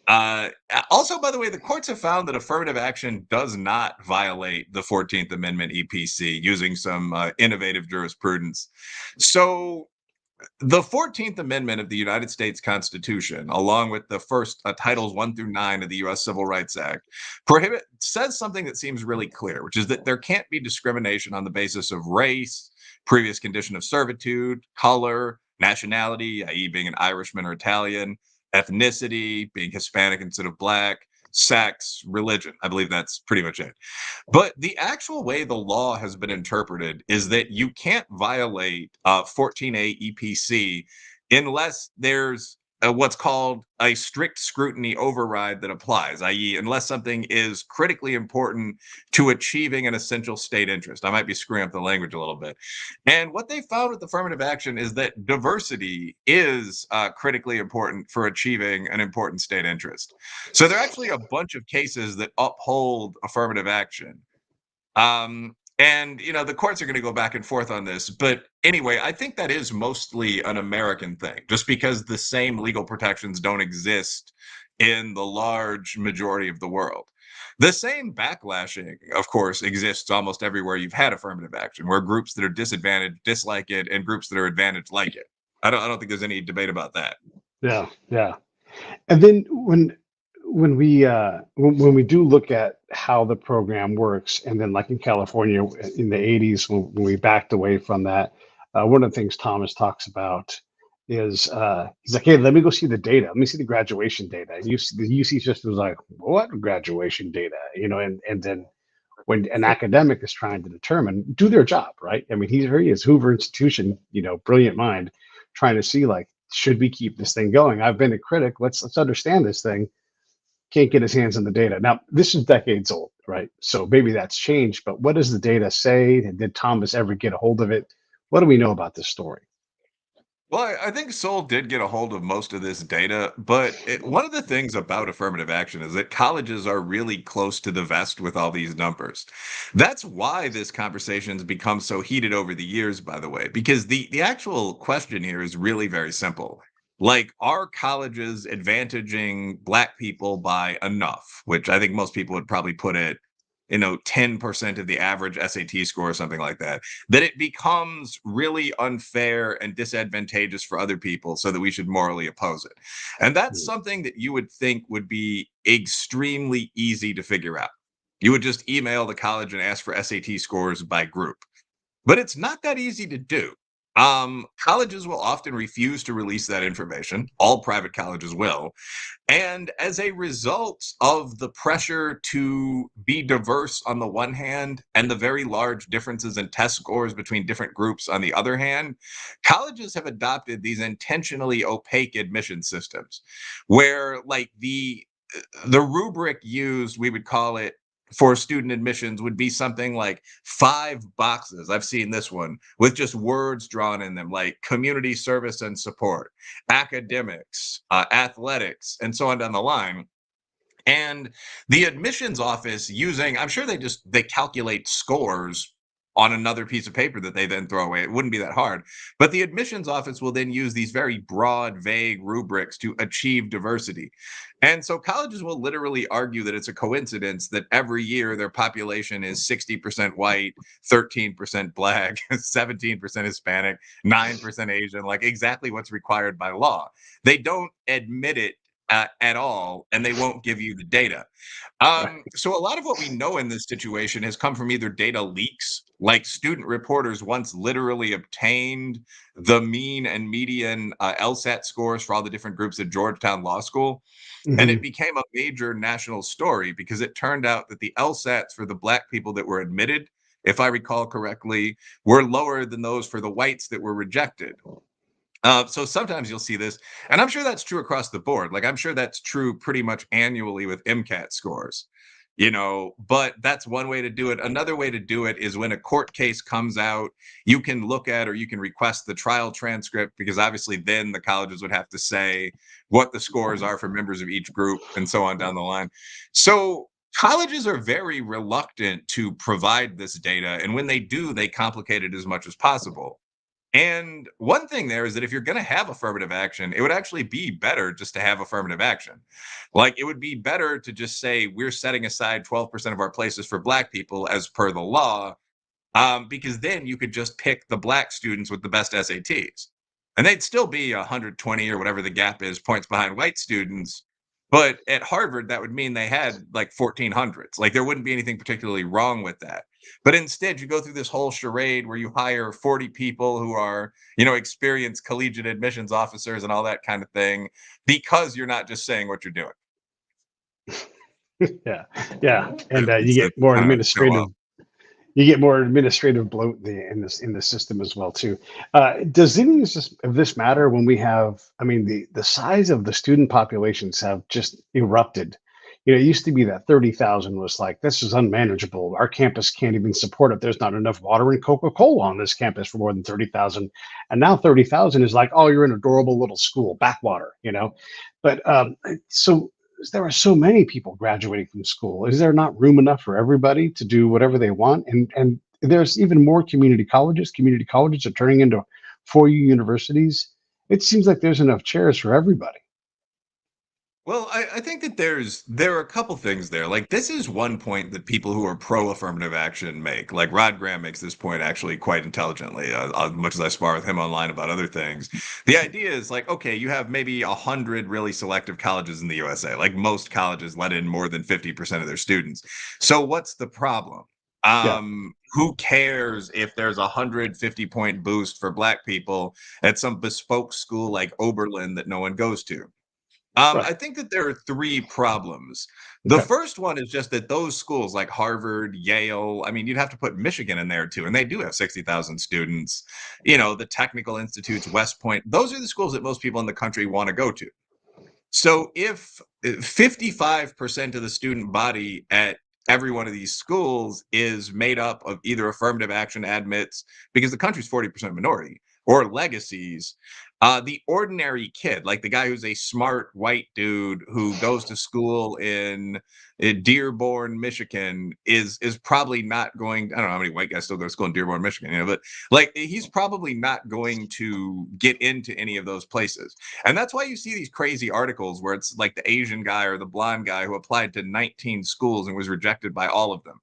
B: Also, by the way, the courts have found that affirmative action does not violate the 14th Amendment EPC using some innovative jurisprudence. So, the 14th Amendment of the United States Constitution, along with the first Titles 1 through 9 of the U.S. Civil Rights Act, says something that seems really clear, which is that there can't be discrimination on the basis of race, previous condition of servitude, color, nationality, i.e., being an Irishman or Italian, ethnicity, being Hispanic instead of black, sex, religion. I believe that's pretty much it. But the actual way the law has been interpreted is that you can't violate 14A EPC unless there's what's called a strict scrutiny override that applies, i.e., unless something is critically important to achieving an essential state interest. I might be screwing up the language a little bit. And what they found with affirmative action is that diversity is critically important for achieving an important state interest. So there are actually a bunch of cases that uphold affirmative action. And the courts are going to go back and forth on this, but anyway, I think that is mostly an American thing, just because the same legal protections don't exist in the large majority of the world. The same backlashing, of course, exists almost everywhere you've had affirmative action, where groups that are disadvantaged dislike it and groups that are advantaged like it. I don't think there's any debate about that.
A: Yeah. Yeah. And then when we do look at how the program works, and then like in California in the 80s when we backed away from that, one of the things Thomas talks about is he's like, hey, let me go see the data. Let me see the graduation data. And the UC system was like, what graduation data? And then when an academic is trying to determine, do their job, right? I mean, here he is, Hoover Institution, brilliant mind, trying to see like, should we keep this thing going? I've been a critic. Let's understand this thing. Can't get his hands on the data. Now, this is decades old, right? So maybe that's changed, but what does the data say? And did Thomas ever get a hold of it? What do we know about this story?
B: Well, I think Seoul did get a hold of most of this data, but one of the things about affirmative action is that colleges are really close to the vest with all these numbers. That's why this conversation has become so heated over the years, by the way, because the actual question here is really very simple. Like, are colleges advantaging Black people by enough? Which I think most people would probably put it 10% of the average SAT score or something like that, that it becomes really unfair and disadvantageous for other people so that we should morally oppose it. And that's
A: Hmm.
B: something that you would think would be extremely easy to figure out. You would just email the college and ask for SAT scores by group. But it's not that easy to do. Colleges will often refuse to release that information. All private colleges will. And as a result of the pressure to be diverse on the one hand and the very large differences in test scores between different groups on the other hand, colleges have adopted these intentionally opaque admission systems where like the rubric used, we would call it for student admissions would be something like 5 boxes. I've seen this one with just words drawn in them like community service and support, academics, athletics, and so on down the line. And the admissions office using, I'm sure they calculate scores on another piece of paper that they then throw away. It wouldn't be that hard. But the admissions office will then use these very broad, vague rubrics to achieve diversity. And so colleges will literally argue that it's a coincidence that every year their population is 60% white, 13% black, 17% Hispanic, 9% Asian, like exactly what's required by law. They don't admit it at all, and they won't give you the data.
A: Right.
B: So a lot of what we know in this situation has come from either data leaks, like student reporters once literally obtained the mean and median LSAT scores for all the different groups at Georgetown Law School, and it
A: Hmm.
B: became a major national story because it turned out that the LSATs for the Black people that were admitted, if I recall correctly, were lower than those for the whites that were rejected. So sometimes you'll see this, and I'm sure that's true across the board. Like I'm sure that's true pretty much annually with MCAT scores. But that's one way to do it. Another way to do it is when a court case comes out, you can look at or you can request the trial transcript, because obviously then the colleges would have to say what the scores are for members of each group and so on down the line. So colleges are very reluctant to provide this data, and when they do, they complicate it as much as possible. And one thing there is that if you're going to have affirmative action, it would actually be better just to have affirmative action. Like, it would be better to just say we're setting aside 12% of our places for Black people as per the law, because then you could just pick the Black students with the best SATs. And they'd still be 120 or whatever the gap is points behind white students. But at Harvard, that would mean they had like 1400s. Like, there wouldn't be anything particularly wrong with that. But instead, you go through this whole charade where you hire 40 people who are, experienced collegiate admissions officers and all that kind of thing, because you're not just saying what you're doing.
A: Yeah, yeah, and
B: It's kind of go up.
A: you get more administrative bloat in the system as well too. Does any of this matter when we have? I mean, the size of the student populations have just erupted. It used to be that 30,000 was like, this is unmanageable. Our campus can't even support it. There's not enough water and Coca-Cola on this campus for more than 30,000. And now 30,000 is like, oh, you're an adorable little school, backwater. But so there are so many people graduating from school. Is there not room enough for everybody to do whatever they want? And there's even more community colleges. Community colleges are turning into 4U universities. It seems like there's enough chairs for everybody.
B: Well, I think that there are a couple things there. Like, this is one point that people who are pro affirmative action make. Like, Rod Graham makes this point actually quite intelligently, as much as I spar with him online about other things. The idea is like, okay, you have maybe 100 really selective colleges in the USA. Like, most colleges let in more than 50% of their students. So what's the problem?
A: Yeah,
B: Who cares if there's a 150-point boost for Black people at some bespoke school like Oberlin that no one goes to?
A: right.
B: I think that there are three problems. The
A: Okay.
B: first one is just that those schools like Harvard, Yale, I mean, you'd have to put Michigan in there too, and they do have 60,000 students. The technical institutes, West Point, those are the schools that most people in the country want to go to. So if 55% of the student body at every one of these schools is made up of either affirmative action admits, because the country's 40% minority, or legacies, the ordinary kid, like the guy who's a smart white dude who goes to school in Dearborn, Michigan, is probably not going. I don't know how many white guys still go to school in Dearborn, Michigan, but like, he's probably not going to get into any of those places. And that's why you see these crazy articles where it's like the Asian guy or the blonde guy who applied to 19 schools and was rejected by all of them.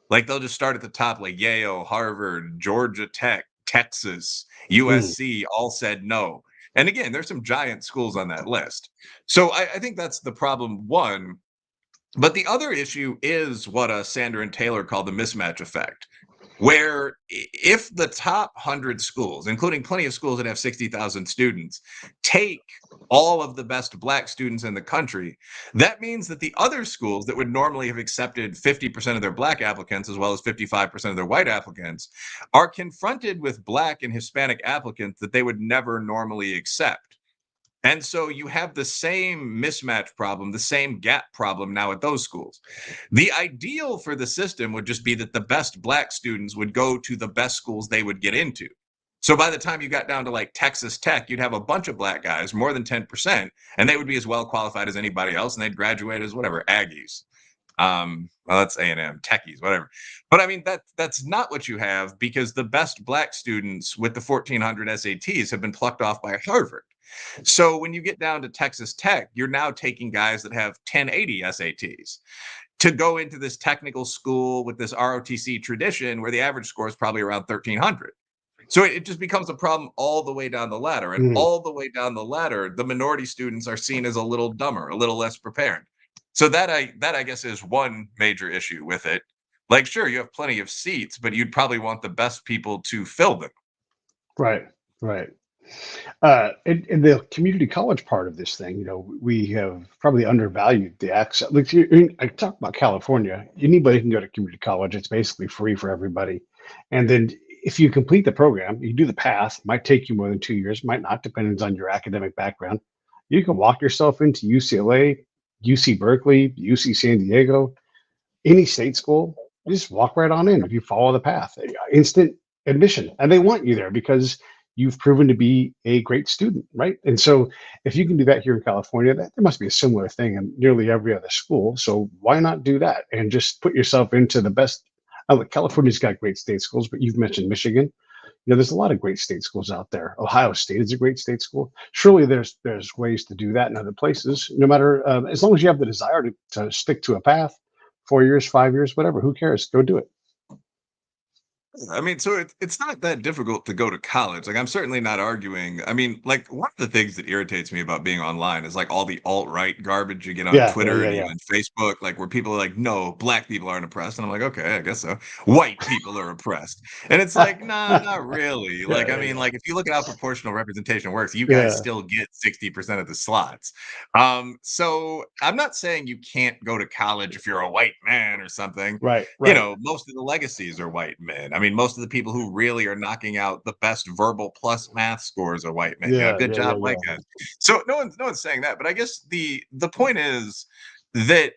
B: Like, they'll just start at the top, like Yale, Harvard, Georgia Tech, Texas,
A: Mm,
B: USC, all said no. And again, there's some giant schools on that list. So I think that's the problem one. But the other issue is what Sandra and Taylor call the mismatch effect, where if the top 100 schools, including plenty of schools that have 60,000 students, take all of the best Black students in the country, that means that the other schools that would normally have accepted 50% of their Black applicants as well as 55% of their white applicants are confronted with Black and Hispanic applicants that they would never normally accept. And so you have the same mismatch problem, the same gap problem now at those schools. The ideal for the system would just be that the best Black students would go to the best schools they would get into. So by the time you got down to like Texas Tech, you'd have a bunch of Black guys, more than 10%, and they would be as well qualified as anybody else, and they'd graduate as whatever, Aggies. Well, that's A&M, techies, whatever. But I mean, that's not what you have, because the best Black students with the 1400 SATs have been plucked off by Harvard. So when you get down to Texas Tech, you're now taking guys that have 1080 SATs to go into this technical school with this ROTC tradition where the average score is probably around 1300. So it just becomes a problem all the way down the ladder. And
A: mm,
B: all the way down the ladder, the minority students are seen as a little dumber, a little less prepared. So that I guess is one major issue with it. Like, sure, you have plenty of seats, but you'd probably want the best people to fill them.
A: right. Right. And the community college part of this thing, we have probably undervalued the access. Like, I talk about California, anybody can go to community college. It's basically free for everybody. And then if you complete the program, you do the path, might take you more than 2 years, might not, depends on your academic background. You can walk yourself into UCLA, UC Berkeley, UC San Diego. any state school, you just walk right on in if you follow the path. Instant admission, and they want you there because you've proven to be a great student, right? And so, if you can do that here in California, that there must be a similar thing in nearly every other school. So why not do that and just put yourself into the best? Look, California's got great state schools, but you've mentioned Michigan. There's a lot of great state schools out there. Ohio State is a great state school. Surely there's ways to do that in other places. No matter as long as you have the desire to stick to a path, 4 years, 5 years, whatever. Who cares? Go do it.
B: I mean, so it's not that difficult to go to college. Like, I'm certainly not arguing. I mean, like, one of the things that irritates me about being online is like all the alt-right garbage you get on
A: Yeah, yeah,
B: Twitter
A: yeah,
B: and
A: yeah.
B: even Facebook, like where people are like, no, black people aren't oppressed. And I'm like, okay, I guess so. White people are oppressed. And it's like, nah, not really.
A: Yeah,
B: Like, I
A: yeah,
B: mean,
A: yeah,
B: like if you look at how proportional representation works, you guys
A: yeah.
B: still get 60% of the slots. So I'm not saying you can't go to college if you're a white man or something.
A: Right, right.
B: Most of the legacies are white men. I mean, most of the people who really are knocking out the best verbal plus math scores are white men.
A: Yeah,
B: Good
A: yeah, yeah,
B: job, white
A: yeah.
B: guys. So no one's saying that, but I guess the point is that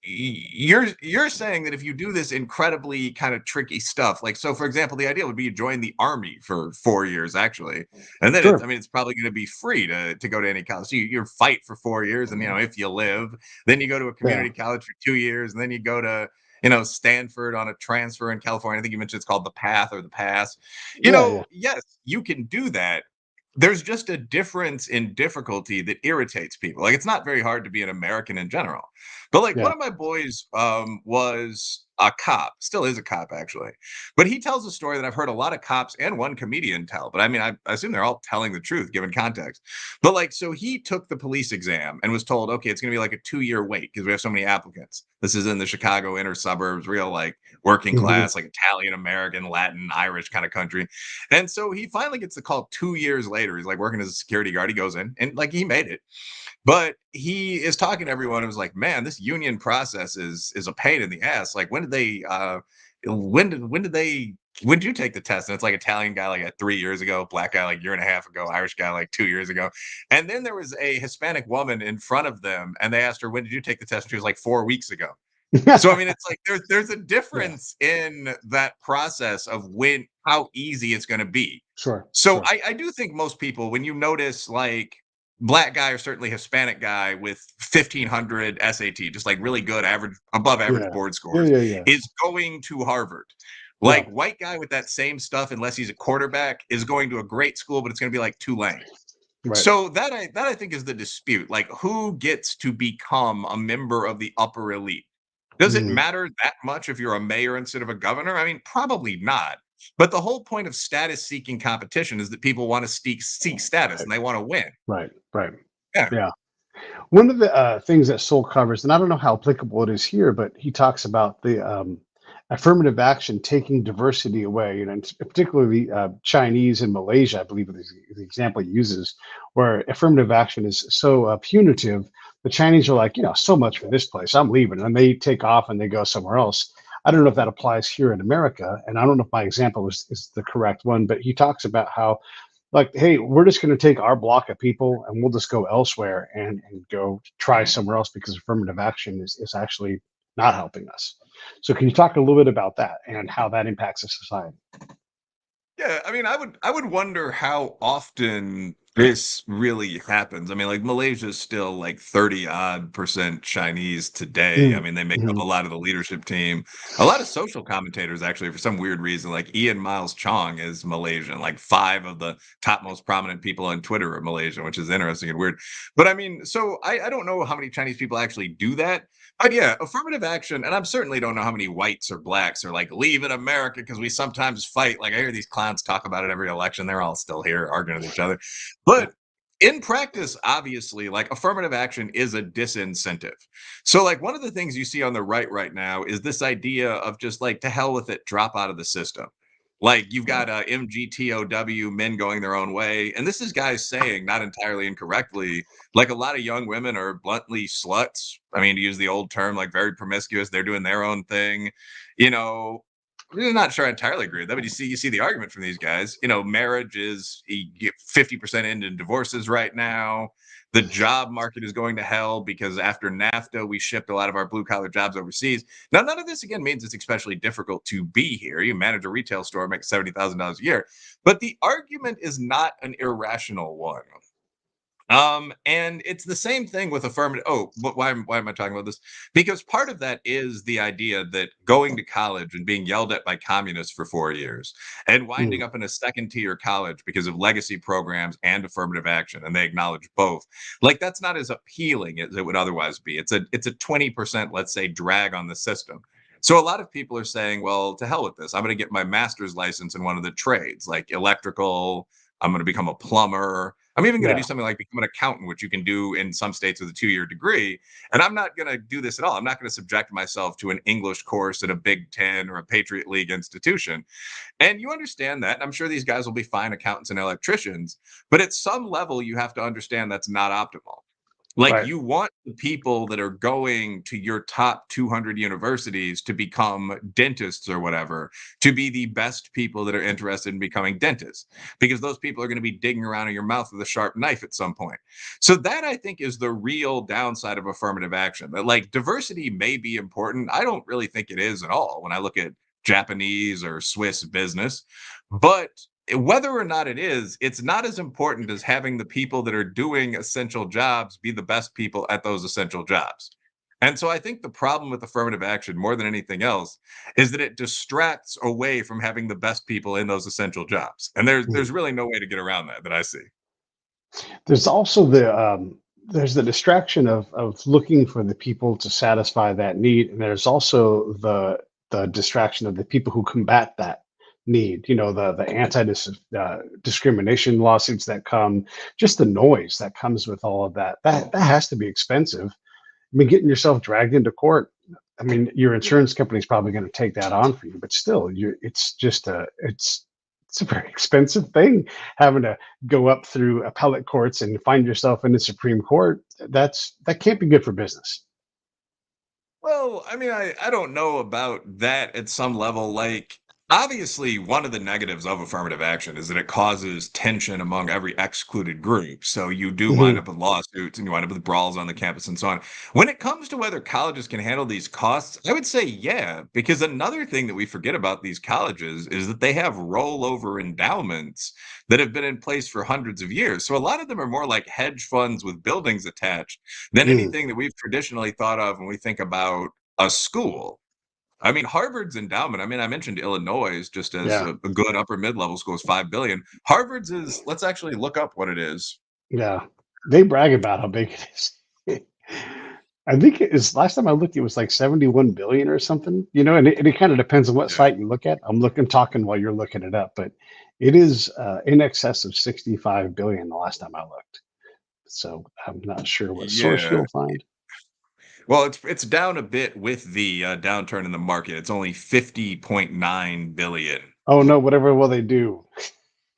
B: you're saying that if you do this incredibly kind of tricky stuff, like, so for example, the idea would be you join the army for 4 years actually, and then
A: Sure.
B: it's probably going to be free to go to any college. So you fight for 4 years, and if you live, then you go to a
A: Yeah,
B: community college for 2 years, and then you go to Stanford on a transfer in California. I think you mentioned it's called the Path or the Pass.
A: yeah, yeah,
B: Yes, you can do that. There's just a difference in difficulty that irritates people. Like, it's not very hard to be an American in general. But like one
A: yeah.
B: of my boys was a cop, still is a cop actually. But he tells a story that I've heard a lot of cops and one comedian tell. But I mean, I assume they're all telling the truth given context. But like, so he took the police exam and was told, okay, it's going to be like a 2 year wait because we have so many applicants. This is in the Chicago inner suburbs, real like working
A: Hmm.
B: class, like Italian American, Latin, Irish kind of country. And so he finally gets the call 2 years later. He's like working as a security guard. He goes in and like he made it. But he is talking to everyone and was like, "Man, this union process is a pain in the ass. Like, when did you take the test?" And it's like Italian guy like 3 years ago, black guy like year and a half ago, Irish guy like 2 years ago. And then there was a Hispanic woman in front of them, and they asked her, "When did you take the test?" And she was like 4 weeks ago. So I mean, it's like there's a
A: Yeah,
B: difference in that process of when how easy it's going to be.
A: sure,
B: So
A: sure.
B: I do think most people, when you notice like black guy or certainly Hispanic guy with 1500 SAT, just like really good average, above average
A: Yeah,
B: board
A: yeah,
B: scores,
A: yeah, yeah,
B: is going to Harvard.
A: yeah.
B: Like white guy with that same stuff, unless he's a quarterback, is going to a great school, but it's going to be like Tulane.
A: Right.
B: So that I think is the dispute. Like, who gets to become a member of the upper elite? Does it
A: Mm,
B: matter that much if you're a mayor instead of a governor? I mean, probably not. But the whole point of status seeking competition is that people want to seek status
A: right,
B: and they want to win.
A: right, right.
B: Yeah.
A: Yeah. One of the things that Soul covers, and I don't know how applicable it is here, but he talks about the affirmative action taking diversity away, and particularly Chinese and Malaysia, I believe is the example he uses, where affirmative action is so punitive. The Chinese are like, so much for this place, I'm leaving, and they take off and they go somewhere else. I don't know if that applies here in America, and I don't know if my example is the correct one, but he talks about how like, hey, we're just going to take our block of people and we'll just go elsewhere and go try somewhere else because affirmative action is actually not helping us. So can you talk a little bit about that and how that impacts a society?
B: Yeah, I mean, I would wonder how often this really happens. I mean, like Malaysia's still like 30 odd percent Chinese today. I
A: Mm,
B: mean, they make up a
A: mhm.
B: lot of the leadership team. A lot of social commentators actually, for some weird reason, like Ian Miles Chong is Malaysian. Like five of the top most prominent people on Twitter are Malaysian, which is interesting and weird. But I mean, so I don't know how many Chinese people actually do that. But yeah, affirmative action, and I certainly don't know how many whites or blacks are like leaving America because we sometimes fight. Like I hear these clowns talk about it every election. They're all still here arguing with each other.
A: Yeah.
B: But in practice, obviously, like affirmative action is a disincentive. So, like one of the things you see on the right now is this idea of just like to hell with it, drop out of the system. Like you've got MGTOW, men going their own way, and this is guys saying, not entirely incorrectly, like a lot of young women are bluntly sluts. I mean, to use the old term, like very promiscuous. They're doing their own thing. You know, I'm not sure I entirely agree with that, but you see the argument from these guys. Marriage is 50% into divorces right now. The job market is going to hell because after NAFTA, we shipped a lot of our blue collar jobs overseas. Now, none of this again means it's especially difficult to be here. You manage a retail store, make $70,000 a year, but the argument is not an irrational one. And it's the same thing with affirmative. Oh, but why am I talking about this? Because part of that is the idea that going to college and being yelled at by communists for 4 years and winding
A: Mm,
B: up in a second tier college because of legacy programs and affirmative action, and they acknowledge both. Like that's not as appealing as it would otherwise be. It's a 20%, let's say, drag on the system. So a lot of people are saying, well, to hell with this. I'm going to get my master's license in one of the trades, like electrical. I'm going to become a plumber. I'm even going to do
A: yeah,
B: something like become an accountant, which you can do in some states with a 2 year degree. And I'm not going to do this at all. I'm not going to subject myself to an English course at a Big Ten or a Patriot League institution. And you understand that. And I'm sure these guys will be fine accountants and electricians. But at some level, you have to understand that's not optimal. Like
A: right.
B: you want the people that are going to your top 200 universities to become dentists or whatever, to be the best people that are interested in becoming dentists, because those people are going to be digging around in your mouth with a sharp knife at some point. So that I think is the real downside of affirmative action. That like diversity may be important. I don't really think it is at all when I look at Japanese or Swiss business, but whether or not it is, it's not as important as having the people that are doing essential jobs be the best people at those essential jobs. And so I think the problem with affirmative action more than anything else is that it distracts away from having the best people in those essential jobs. And there's
A: Mm.
B: really no way to get around that I see.
A: There's also there's the distraction of looking for the people to satisfy that need, and there's also the distraction of the people who combat that need. You know, the anti discrimination lawsuits that come, just the noise that comes with all of that. That has to be expensive. I mean, getting yourself dragged into court. I mean, your insurance company's probably going to take that on for you, but still, it's just it's a very expensive thing having to go up through appellate courts and find yourself in the Supreme Court. That can't be good for business.
B: Well, I mean, I don't know about that at some level. Like, obviously, one of the negatives of affirmative action is that it causes tension among every excluded group. So you do wind
A: Hmm.
B: up with lawsuits and you wind up with brawls on the campus and so on. When it comes to whether colleges can handle these costs, I would say yeah, because another thing that we forget about these colleges is that they have rollover endowments that have been in place for hundreds of years. So a lot of them are more like hedge funds with buildings attached than
A: Mm,
B: anything that we've traditionally thought of when we think about a school. I mean, Harvard's endowment, I mean, I mentioned Illinois just as
A: yeah,
B: a good upper mid-level school is 5 billion. Harvard's is, let's actually look up what it is.
A: yeah. They brag about how big it is. I think it is last time I looked, it was like 71 billion or something, you know, and it kind of depends on what
B: Yeah.
A: site you look at. I'm looking, talking while you're looking it up, but it is in excess of 65 billion the last time I looked. So I'm not sure what source
B: Yeah.
A: you'll find.
B: Well, it's down a bit with the downturn in the market. It's only 50.9 billion.
A: Oh no, whatever will they do?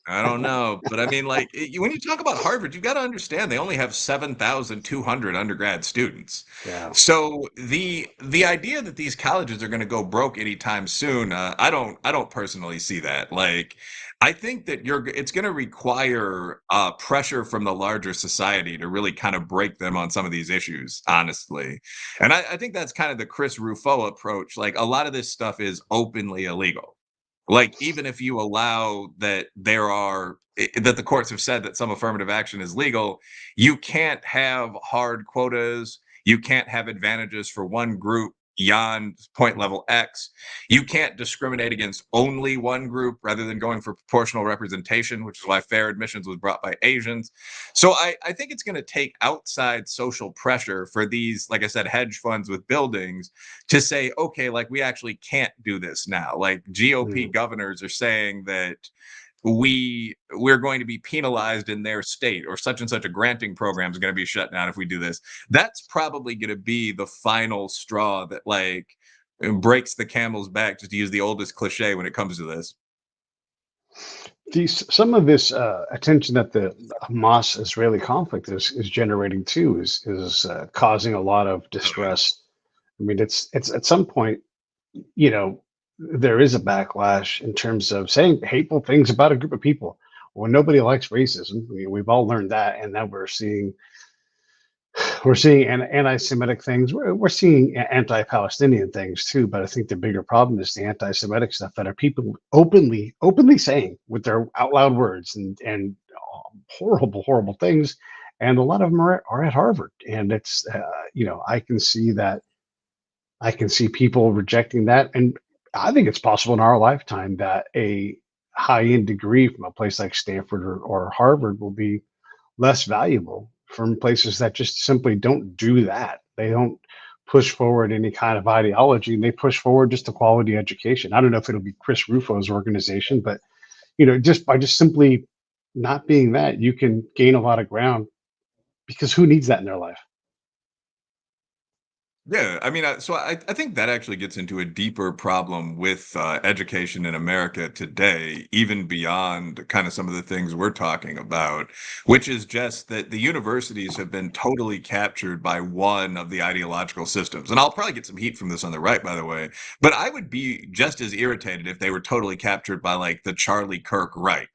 B: I don't know, but I mean, like, when you talk about Harvard, you got to understand they only have 7,200 undergrad students.
A: Yeah.
B: So the idea that these colleges are going to go broke anytime soon, I don't personally see that. Like, I think that it's going to require pressure from the larger society to really kind of break them on some of these issues, honestly. And I think that's kind of the Chris Rufo approach. Like, a lot of this stuff is openly illegal. Like, even if you allow that that the courts have said that some affirmative action is legal, you can't have hard quotas. You can't have advantages for one group beyond point level X. You can't discriminate against only one group rather than going for proportional representation, which is why fair admissions was brought by Asians. So I think it's going to take outside social pressure for these, like I said, hedge funds with buildings to say, okay, like we actually can't do this now. Like GOP
A: Mm.
B: governors are saying that we're going to be penalized in their state, or such and such a granting program is going to be shut down if we do this. That's probably going to be the final straw that like breaks the camel's back, just to use the oldest cliche when it comes to this.
A: Some of this attention that the Hamas-Israeli conflict is generating too is causing a lot of
B: Oh, yeah.
A: distress. I mean, it's at some point, you know, there is a backlash in terms of saying hateful things about a group of people. Well, nobody likes racism. We've all learned that, and now we're seeing. We're seeing anti-Semitic things. We're seeing anti-Palestinian things too. But I think the bigger problem is the anti-Semitic stuff that are people openly saying with their out loud words and horrible, horrible things. And a lot of them are at Harvard, and it's I can see that. I can see people rejecting that, and I think it's possible in our lifetime that a high-end degree from a place like Stanford or Harvard will be less valuable from places that just simply don't do that. They don't push forward any kind of ideology, and they push forward just a quality education. I don't know if it'll be Chris Rufo's organization, but just by just simply not being that, you can gain a lot of ground because who needs that in their life?
B: Yeah, I mean, I think that actually gets into a deeper problem with education in America today, even beyond kind of some of the things we're talking about, which is just that the universities have been totally captured by one of the ideological systems. And I'll probably get some heat from this on the right, by the way, but I would be just as irritated if they were totally captured by like the Charlie Kirk right.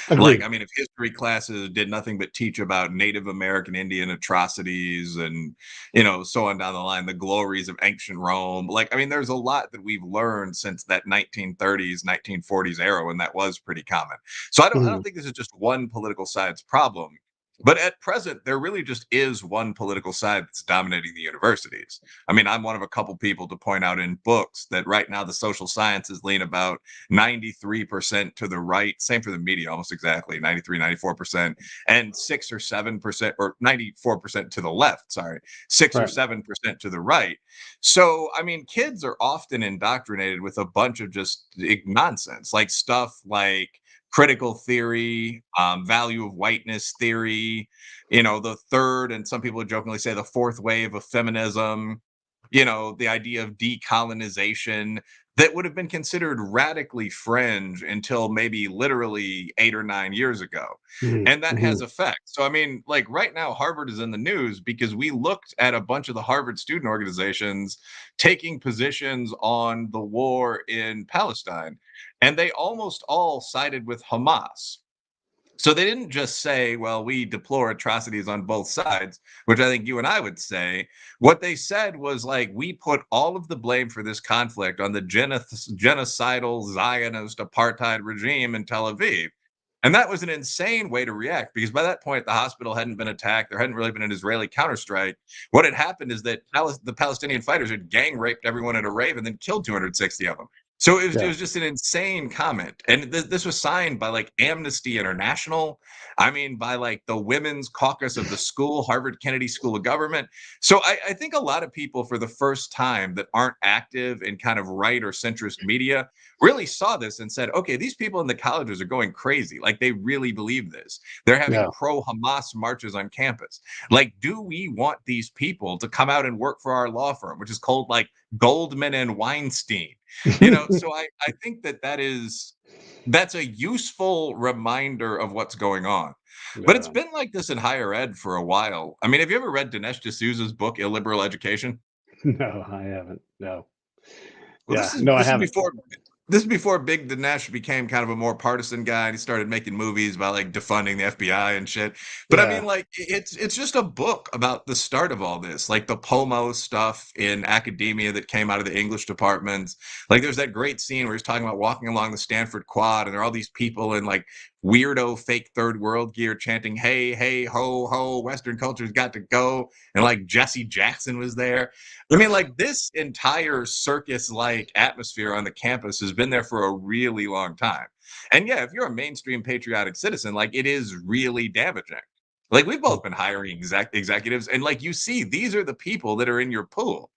B: Like,
A: Agreed.
B: I mean, if history classes did nothing but teach about Native American Indian atrocities and so on down the line, the glories of ancient Rome. Like, I mean, there's a lot that we've learned since that 1930s, 1940s era when that was pretty common. So I don't
A: Mhm.
B: think this is just one political side's problem. But at present, there really just is one political side that's dominating the universities. I mean, I'm one of a couple people to point out in books that right now the social sciences lean about 93% to the right. Same for the media, almost exactly 93, 94%, and 6 or 7% or 94% to the left. Sorry, 6 or
A: Right.
B: 7% to the right. So, I mean, kids are often indoctrinated with a bunch of just nonsense, like stuff like critical theory, value of whiteness theory, the third, and some people jokingly say the fourth wave of feminism, the idea of decolonization that would have been considered radically fringe until maybe literally 8 or 9 years ago.
A: Mhm.
B: And that has
A: Mhm.
B: effect. So, I mean, like right now, Harvard is in the news because we looked at a bunch of the Harvard student organizations taking positions on the war in Palestine, and they almost all sided with Hamas. So they didn't just say, well, we deplore atrocities on both sides, which I think you and I would say. What they said was like, we put all of the blame for this conflict on the genocidal Zionist apartheid regime in Tel Aviv. And that was an insane way to react because by that point, the hospital hadn't been attacked. There hadn't really been an Israeli counterstrike. What had happened is that the Palestinian fighters had gang raped everyone at a rave and then killed 260 of them. So it
A: Yeah.
B: was just an insane comment. And this was signed by like Amnesty International. I mean, by like the Women's Caucus of the school, Harvard Kennedy School of Government. So I think a lot of people, for the first time, that aren't active in kind of right or centrist media, really saw this and said, okay, these people in the colleges are going crazy. Like they really believe this. They're having
A: Yeah.
B: pro Hamas marches on campus. Like, do we want these people to come out and work for our law firm, which is called like Goldman and Weinstein? So I think that's a useful reminder of what's going on. But it's
A: Yeah.
B: been like this in higher ed for a while. I mean, have you ever read Dinesh D'Souza's book Illiberal Education?
A: No, I haven't. No.
B: Well,
A: Yeah. No, I
B: this is
A: haven't.
B: before Big Dinesh became kind of a more partisan guy, and he started making movies about like defunding the FBI and shit. But I
A: Yeah.
B: mean, like it's just a book about the start of all this, like the Pomo stuff in academia that came out of the English departments. Like there's that great scene where he's talking about walking along the Stanford Quad, and there are all these people in like weirdo fake third world gear chanting "Hey, hey, ho, ho, Western culture's got to go," and like Jesse Jackson was there. I mean, like this entire circus-like atmosphere on the campus has been there for a really long time. And yeah, if you're a mainstream patriotic citizen, like it is really damaging. Like we've both been hiring executives, and like you see, these are the people that are in your pool.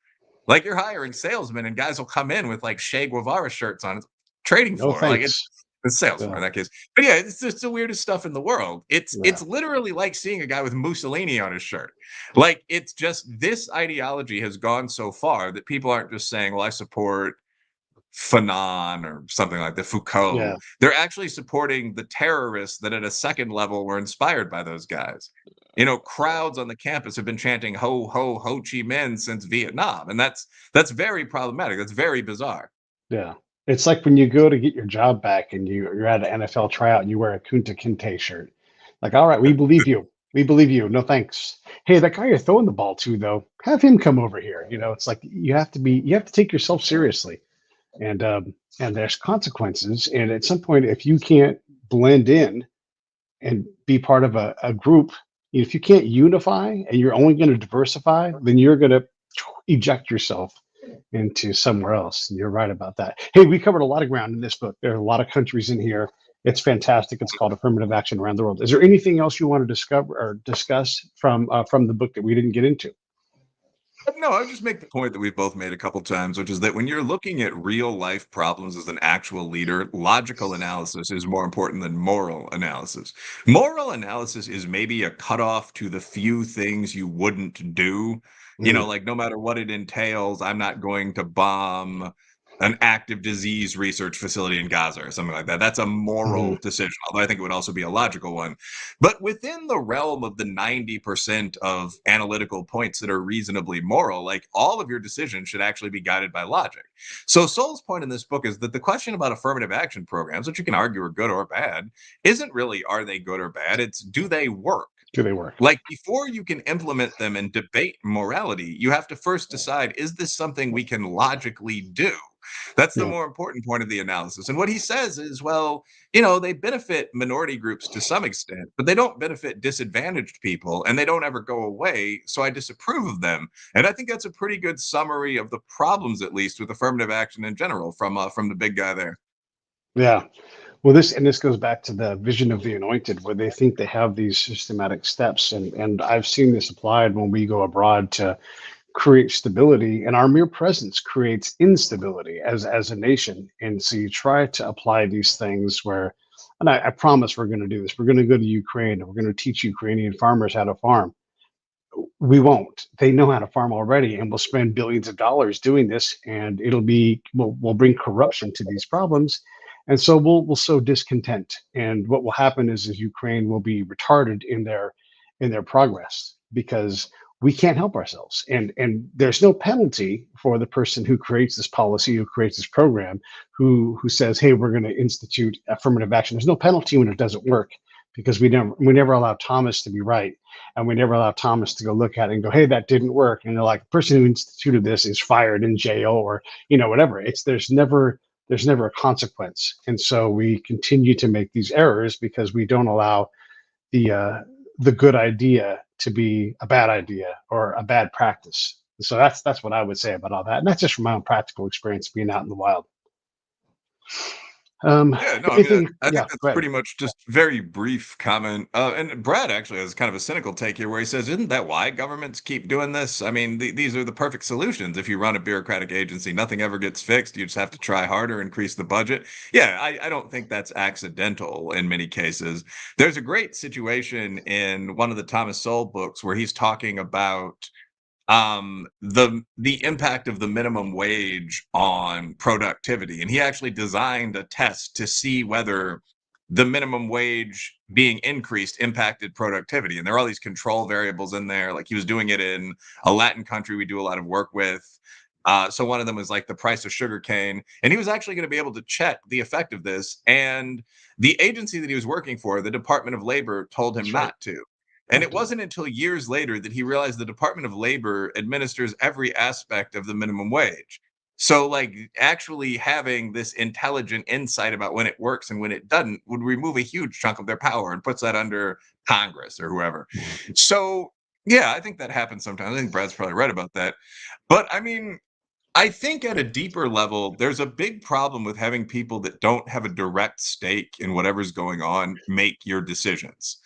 B: Like you're hiring salesmen, and guys will come in with like Che Guevara shirts on trading
A: No
B: floor. Like it's
A: thanks.
B: the sales floor
A: Yeah.
B: in that case. But yeah, it's just the weirdest stuff in the world. It's
A: Yeah.
B: literally like seeing a guy with Mussolini on his shirt. Like it's just this ideology has gone so far that people aren't just saying, "Well, I support Fanon or something like the
A: Yeah.
B: Foucault." They're actually supporting the terrorists that at a second level were inspired by those guys. Crowds on the campus have been chanting "Ho Ho Ho Chi Minh" since Vietnam, and that's very problematic. That's very bizarre.
A: Yeah. It's like when you go to get your job back and you're at an NFL tryout and you wear a Kunta Kinte shirt. Like, all right, we believe you. We believe you. No thanks. Hey, that guy you're throwing the ball to, though, have him come over here. It's like you have to take yourself seriously, and there's consequences. And at some point, if you can't blend in and be part of a group, if you can't unify and you're only going to diversify, then you're going to eject yourself into somewhere else. And you're right about that. Hey, we covered a lot of ground in this book. There are a lot of countries in here. It's fantastic. It's called Affirmative Action Around the World. Is there anything else you want to discover or discuss from the book that we didn't get into?
B: No, I would just make the point that we've both made a couple times, which is that when you're looking at real life problems as an actual leader, logical analysis is more important than moral analysis. Moral analysis is maybe a cutoff to the few things you wouldn't do.
A: Mhm.
B: Like no matter what it entails, I'm not going to bomb an active disease research facility in Gaza or something like that. That's a moral
A: Mhm.
B: decision, although I think it would also be a logical one. But within the realm of the 90% of analytical points that are reasonably moral, like all of your decisions should actually be guided by logic. So Sowell's point in this book is that the question about affirmative action programs, which you can argue are good or bad, isn't really are they good or bad? It's do they work?
A: Do they work?
B: Like before you can implement them and debate morality, you have to first decide, is this something we can logically do? That's the
A: Yeah.
B: more important point of the analysis. And what he says is, well, they benefit minority groups to some extent, but they don't benefit disadvantaged people and they don't ever go away. So I disapprove of them. And I think that's a pretty good summary of the problems, at least with affirmative action in general, from the big guy there.
A: Yeah. Well, this goes back to the vision of the anointed, where they think they have these systematic steps, and I've seen this applied when we go abroad to create stability, and our mere presence creates instability as a nation. And so you try to apply these things where, and I promise we're going to do this. We're going to go to Ukraine and we're going to teach Ukrainian farmers how to farm. We won't. They know how to farm already, and we'll spend billions of dollars doing this, and we'll bring corruption to these problems, and so we'll sow discontent. And what will happen is Ukraine will be retarded in their progress because we can't help ourselves, and there's no penalty for the person who creates this policy, who creates this program, who says, hey, we're going to institute affirmative action. There's no penalty when it doesn't work because we never allow Thomas to be right, and we never allow Thomas to go look at it and go, "Hey, that didn't work." And they're like, "The person who instituted this is fired in jail, or whatever." There's never a consequence, and so we continue to make these errors because we don't allow the uh, the good idea to be a bad idea or a bad practice. So that's what I would say about all that, and that's just from my own practical experience being out in the wild.
B: Yeah, no, I mean,
A: Anything?
B: I think
A: Yeah,
B: that's
A: go ahead.
B: pretty much just very brief comment. And Brad actually has kind of a cynical take here where he says, "Isn't that why governments keep doing this? I mean, these are the perfect solutions. If you run a bureaucratic agency, nothing ever gets fixed. You just have to try harder, increase the budget." Yeah, I don't think that's accidental in many cases. There's a great situation in one of the Thomas Sowell books where he's talking about the impact of the minimum wage on productivity, and he actually designed a test to see whether the minimum wage being increased impacted productivity. And there are all these control variables in there. Like he was doing it in a Latin country we do a lot of work with. So one of them was like the price of sugar cane, and he was actually going to be able to check the effect of this. And the agency that he was working for, the Department of Labor, told him
A: That's right.
B: not to. And
A: Don't
B: it
A: do it.
B: wasn't until years later that he realized the Department of Labor administers every aspect of the minimum wage. So, like, actually having this intelligent insight about when it works and when it doesn't would remove a huge chunk of their power and puts that under Congress or whoever.
A: Mhm.
B: So, yeah, I think that happens sometimes. I think Brad's probably right about that. But I mean, I think at a deeper level, there's a big problem with having people that don't have a direct stake in whatever's going on make your decisions.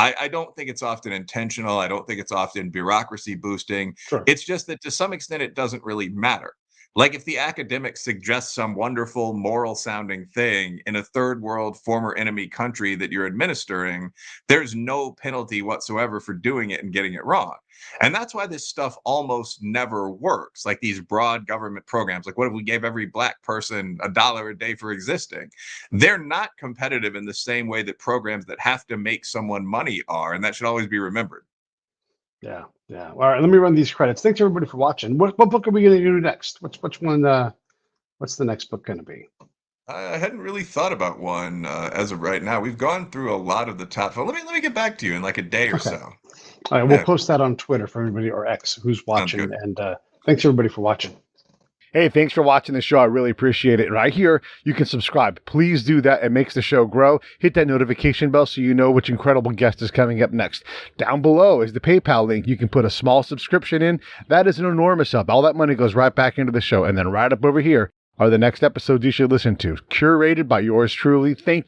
B: I don't think it's often intentional. I don't think it's often bureaucracy boosting.
A: Sure.
B: It's just that to some extent, it doesn't really matter. Like if the academic suggests some wonderful moral sounding thing in a third world former enemy country that you're administering, there's no penalty whatsoever for doing it and getting it wrong. And that's why this stuff almost never works. Like these broad government programs, like what if we gave every black person $1 a day for existing? They're not competitive in the same way that programs that have to make someone money are. And that should always be remembered.
A: Yeah, yeah. All right, let me run these credits. Thanks everybody for watching. What book are we going to do next? Which one? What's the next book going to be?
B: I hadn't really thought about one as of right now. We've gone through a lot of the top. Let me get back to you in like a day or
A: Okay.
B: so.
A: All right, we'll
B: Yeah,
A: post that on Twitter for everybody or X who's
B: sounds
A: watching.
B: good.
A: And thanks everybody for watching.
C: Hey, thanks for watching the show. I really appreciate it. Right here, you can subscribe. Please do that. It makes the show grow. Hit that notification bell so you know which incredible guest is coming up next. Down below is the PayPal link. You can put a small subscription in. That is an enormous help. All that money goes right back into the show. And then right up over here are the next episodes you should listen to, curated by yours truly. Thank